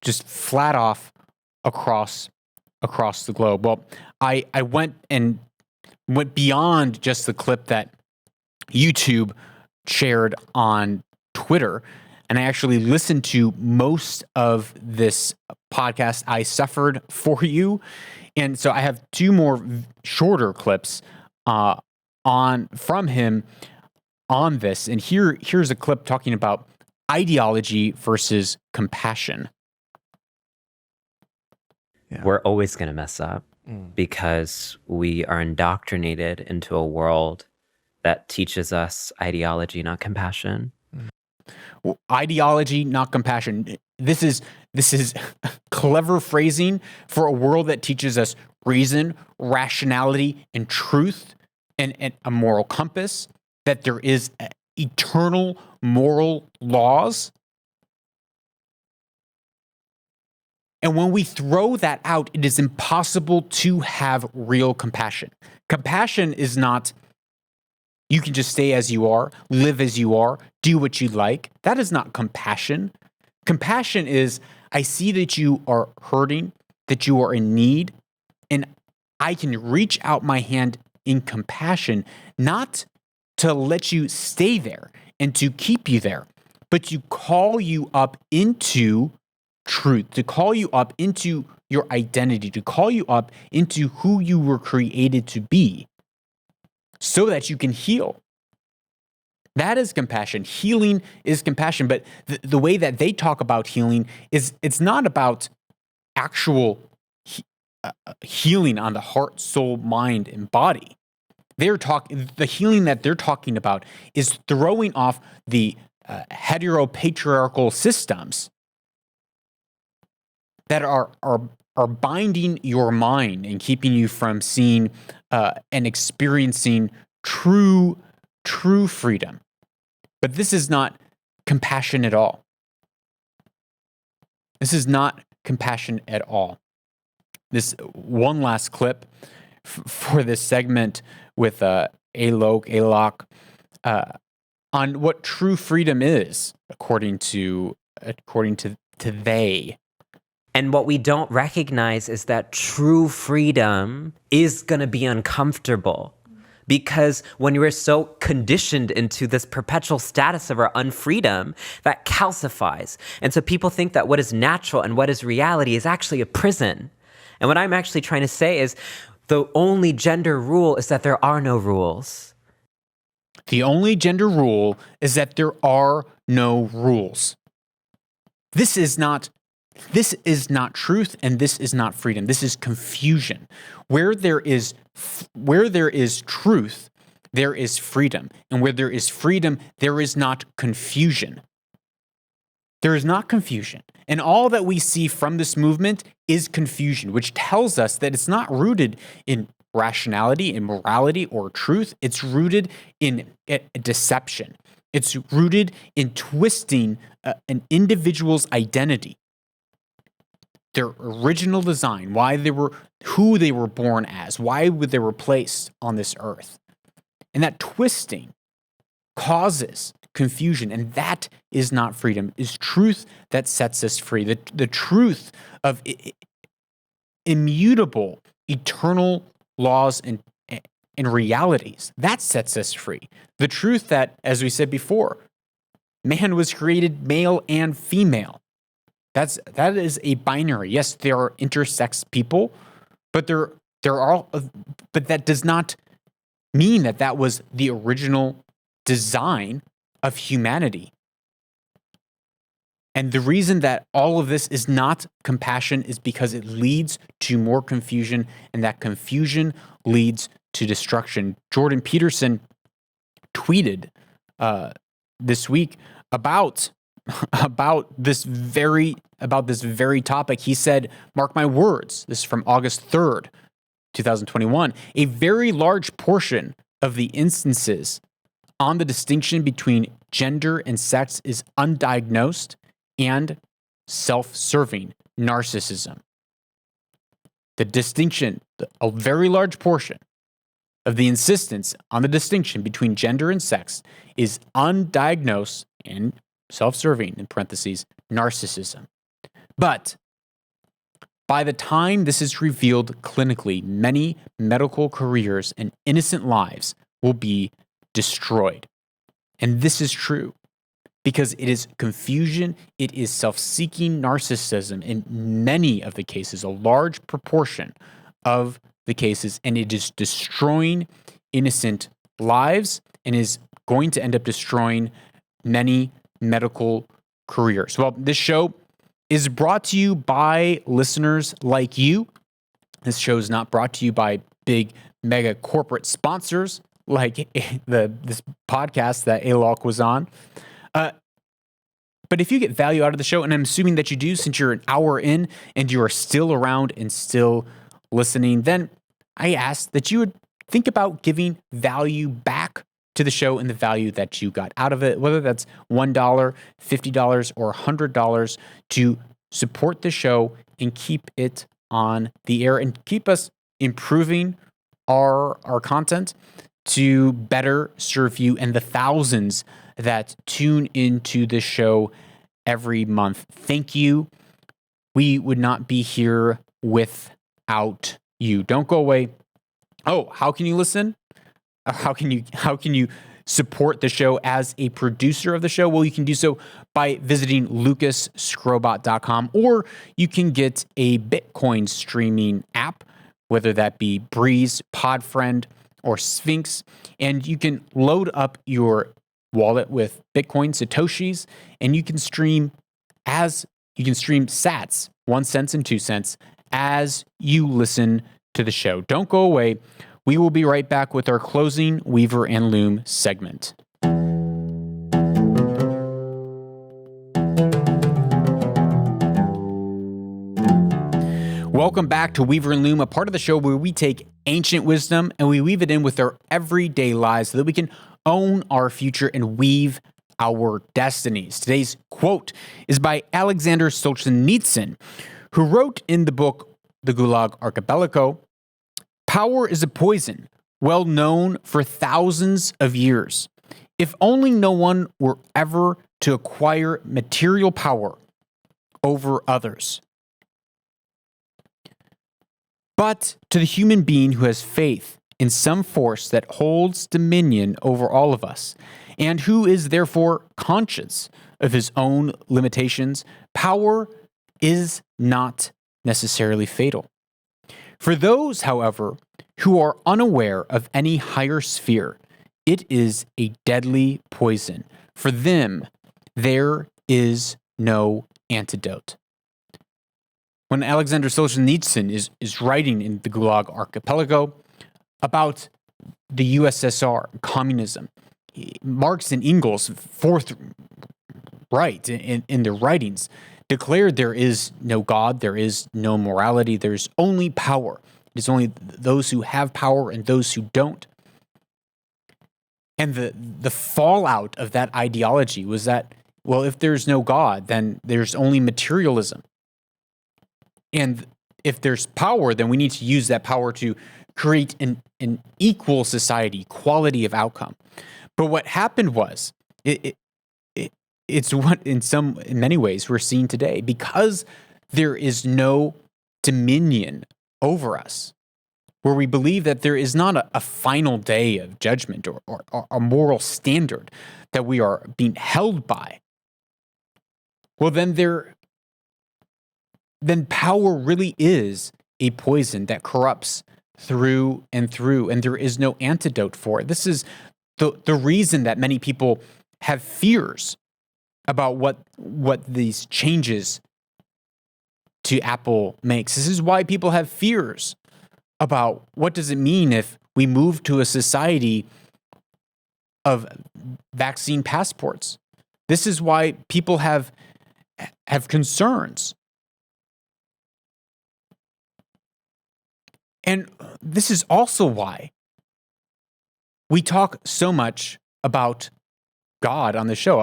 just flat off across the globe. Well, I went beyond just the clip that YouTube shared on Twitter, and I actually listened to most of this podcast, I Suffered For You. And so I have two more shorter clips from him on this. And here's a clip talking about ideology versus compassion. Yeah. We're always going to mess up because we are indoctrinated into a world that teaches us ideology, not compassion. Well, ideology, not compassion. This is clever phrasing for a world that teaches us reason, rationality, and truth, and a moral compass, that there is eternal moral laws. And when we throw that out, it is impossible to have real compassion. Compassion is not, you can just stay as you are, live as you are, do what you like. That is not compassion. Compassion is, I see that you are hurting, that you are in need, and I can reach out my hand in compassion, not to let you stay there and to keep you there, but to call you up into truth, to call you up into your identity, to call you up into who you were created to be, so that you can heal. That is compassion. Healing is compassion. But the way that they talk about healing is it's not about actual healing on the heart, soul, mind, and body. The healing that they're talking about is throwing off the heteropatriarchal systems that are binding your mind and keeping you from seeing and experiencing true freedom. But this is not compassion at all. This is not compassion at all. This one last clip for this segment with Alok on what true freedom is, according to they. And what we don't recognize is that true freedom is going to be uncomfortable. Because when you are so conditioned into this perpetual status of our unfreedom, that calcifies. And so people think that what is natural and what is reality is actually a prison. And what I'm actually trying to say is the only gender rule is that there are no rules. The only gender rule is that there are no rules. This is not truth, and this is not freedom. This is confusion. Where there is truth, there is freedom. And where there is freedom, there is not confusion. There is not confusion. And all that we see from this movement is confusion, which tells us that it's not rooted in rationality, in morality, or truth. It's rooted in deception. It's rooted in twisting an individual's identity, their original design, who they were born as, why they were placed on this earth. And that twisting causes confusion, and that is not freedom. It's truth that sets us free. The truth of immutable, eternal laws and realities, that sets us free. The truth that, as we said before, man was created male and female. That is a binary. Yes, there are intersex people, but but that does not mean that was the original design of humanity. And the reason that all of this is not compassion is because it leads to more confusion, and that confusion leads to destruction. Jordan Peterson tweeted this week about this very topic. He said, mark my words, this is from August 3rd, 2021, a very large portion of the instances on the distinction between gender and sex is undiagnosed and self-serving narcissism. The distinction, a very large portion of the insistence on the distinction between gender and sex is undiagnosed and self-serving, in parentheses, narcissism. But by the time this is revealed clinically, many medical careers and innocent lives will be destroyed. And this is true because it is confusion, it is self-seeking narcissism in many of the cases, a large proportion of the cases, and it is destroying innocent lives and is going to end up destroying many medical careers. Well, this show is brought to you by listeners like you. This show is not brought to you by big mega corporate sponsors like this podcast that Alok was on. But if you get value out of the show, and I'm assuming that you do since you're an hour in and you are still around and still listening, then I ask that you would think about giving value back to the show and the value that you got out of it, whether that's $1, $50, or $100 to support the show and keep it on the air and keep us improving our content to better serve you and the thousands that tune into the show every month. Thank you. We would not be here without you. Don't go away. Oh, how can you listen? How can you support the show as a producer of the show? Well, you can do so by visiting lucasscrobot.com, or you can get a Bitcoin streaming app, whether that be Breeze, Podfriend, or Sphinx, and you can load up your wallet with Bitcoin Satoshis, and you can stream sats, 1 cent and 2 cents, as you listen to the show. Don't go away. We will be right back with our closing Weaver and Loom segment. Welcome back to Weaver and Loom, a part of the show where we take ancient wisdom and we weave it in with our everyday lives so that we can own our future and weave our destinies. Today's quote is by Aleksandr Solzhenitsyn, who wrote in the book The Gulag Archipelago, "Power is a poison, well known for thousands of years. If only no one were ever to acquire material power over others. But to the human being who has faith in some force that holds dominion over all of us, and who is therefore conscious of his own limitations, power is not necessarily fatal. For those, however, who are unaware of any higher sphere, it is a deadly poison. For them, there is no antidote." When Aleksandr Solzhenitsyn is writing in the Gulag Archipelago about the USSR, communism, Marx and Engels, forthright in their writings, declared there is no God, there is no morality, there's only power. It is only those who have power and those who don't. And the fallout of that ideology was that, well, if there's no God, then there's only materialism. And if there's power, then we need to use that power to create an equal society, quality of outcome. But what happened was, it's what in many ways we're seeing today. Because there is no dominion over us, where we believe that there is not a final day of judgment or a moral standard that we are being held by, well, then power really is a poison that corrupts through, and there is no antidote for it. This is the reason that many people have fears about what these changes to Apple makes. This is why people have fears about what does it mean if we move to a society of vaccine passports. This is why people have concerns. And this is also why we talk so much about God on the show.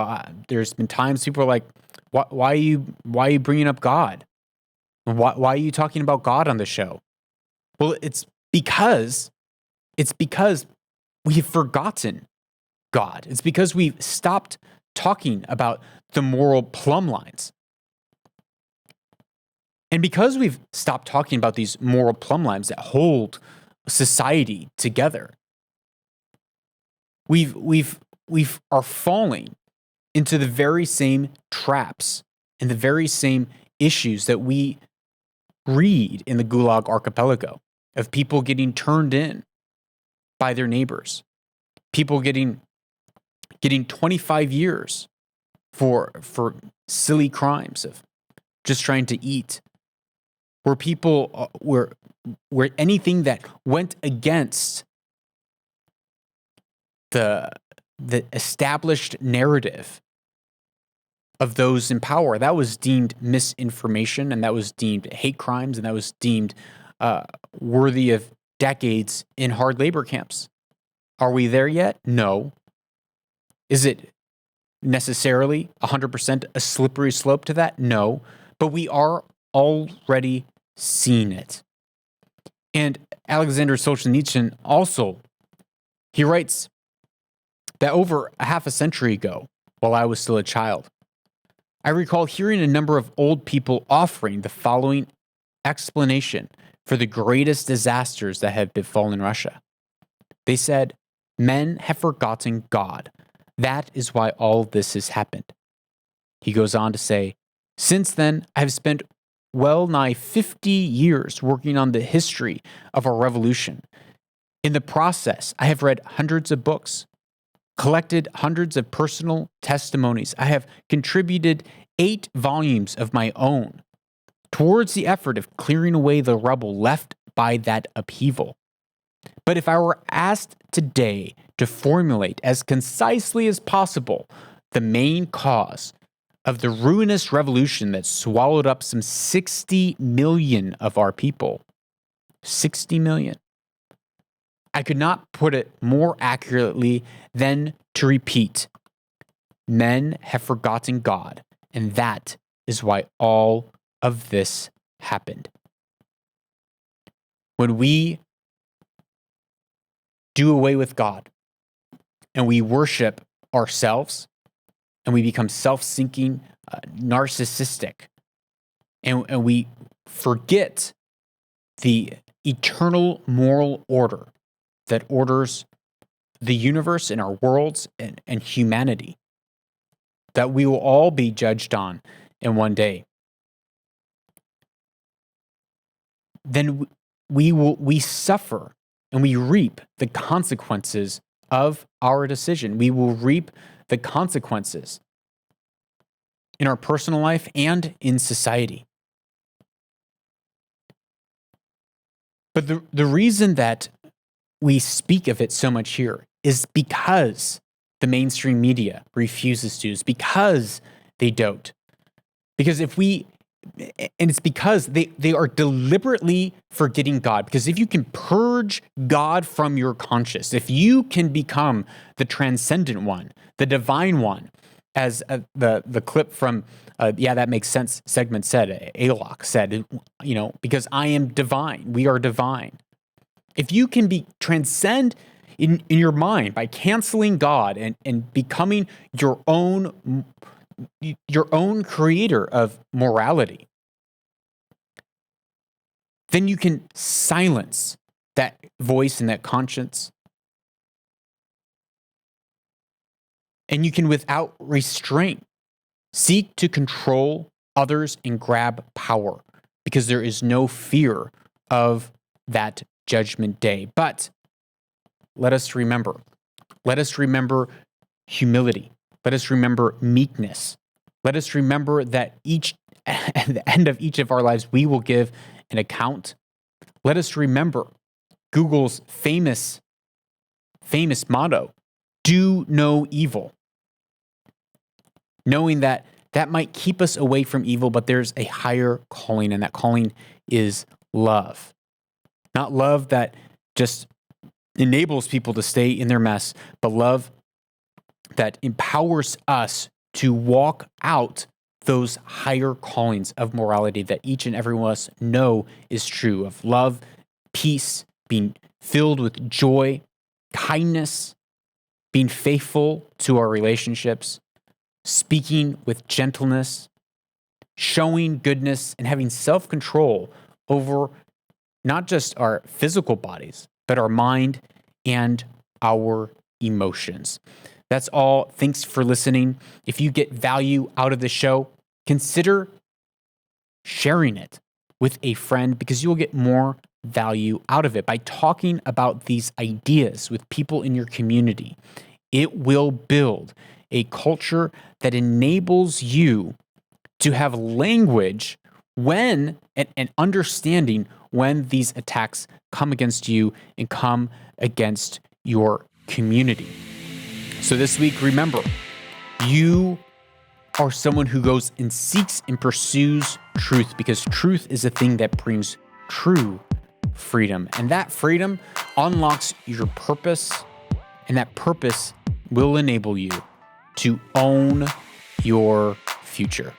There's been times people are like, why are you bringing up God? Why are you talking about God on the show? Well, it's because we've forgotten God. It's because we've stopped talking about the moral plumb lines. And because we've stopped talking about these moral plumb lines that hold society together, we are falling into the very same traps and the very same issues that we read in the Gulag Archipelago, of people getting turned in by their neighbors, people getting 25 years for silly crimes of just trying to eat, where people where anything that went against the established narrative of those in power, that was deemed misinformation, and that was deemed hate crimes, and that was deemed worthy of decades in hard labor camps. Are we there yet? No. Is it necessarily 100% a slippery slope to that? No. But we are already seeing it. And Aleksandr Solzhenitsyn also, he writes that over a half a century ago, while I was still a child, I recall hearing a number of old people offering the following explanation for the greatest disasters that have befallen Russia. They said, "Men have forgotten God. That is why all this has happened." He goes on to say, "Since then, I have spent well nigh 50 years working on the history of our revolution. In the process, I have read hundreds of books. collected hundreds of personal testimonies. I have contributed 8 volumes of my own towards the effort of clearing away the rubble left by that upheaval. But if I were asked today to formulate as concisely as possible the main cause of the ruinous revolution that swallowed up some 60 million of our people, 60 million, I could not put it more accurately than to repeat, men have forgotten God, and that is why all of this happened. When we do away with God and we worship ourselves and we become self-seeking, narcissistic, and we forget the eternal moral order that orders the universe and our worlds and humanity, that we will all be judged on in one day, then we suffer and we reap the consequences of our decision. We will reap the consequences in our personal life and in society. But the reason that we speak of it so much here is because the mainstream media refuses to, is because they don't. Because it's because they are deliberately forgetting God. Because if you can purge God from your conscience, if you can become the transcendent one, the divine one, as the clip from Yeah, That Makes Sense segment said, Alok said, because I am divine, we are divine. If you can transcend in your mind by canceling God and becoming your own creator of morality, then you can silence that voice and that conscience. And you can, without restraint, seek to control others and grab power, because there is no fear of that judgment day. But let us remember humility. Let us remember meekness. Let us remember that at the end of each of our lives, we will give an account. Let us remember Google's famous motto, do no evil. Knowing that might keep us away from evil, but there's a higher calling, and that calling is love. Not love that just enables people to stay in their mess, but love that empowers us to walk out those higher callings of morality that each and every one of us know is true, of love, peace, being filled with joy, kindness, being faithful to our relationships, speaking with gentleness, showing goodness, and having self-control over not just our physical bodies, but our mind and our emotions. That's all. Thanks for listening. If you get value out of the show, consider sharing it with a friend, because you will get more value out of it by talking about these ideas with people in your community. It will build a culture that enables you to have language when and understanding when these attacks come against you and come against your community. So this week, remember, you are someone who goes and seeks and pursues truth, because truth is a thing that brings true freedom. And that freedom unlocks your purpose, and that purpose will enable you to own your future.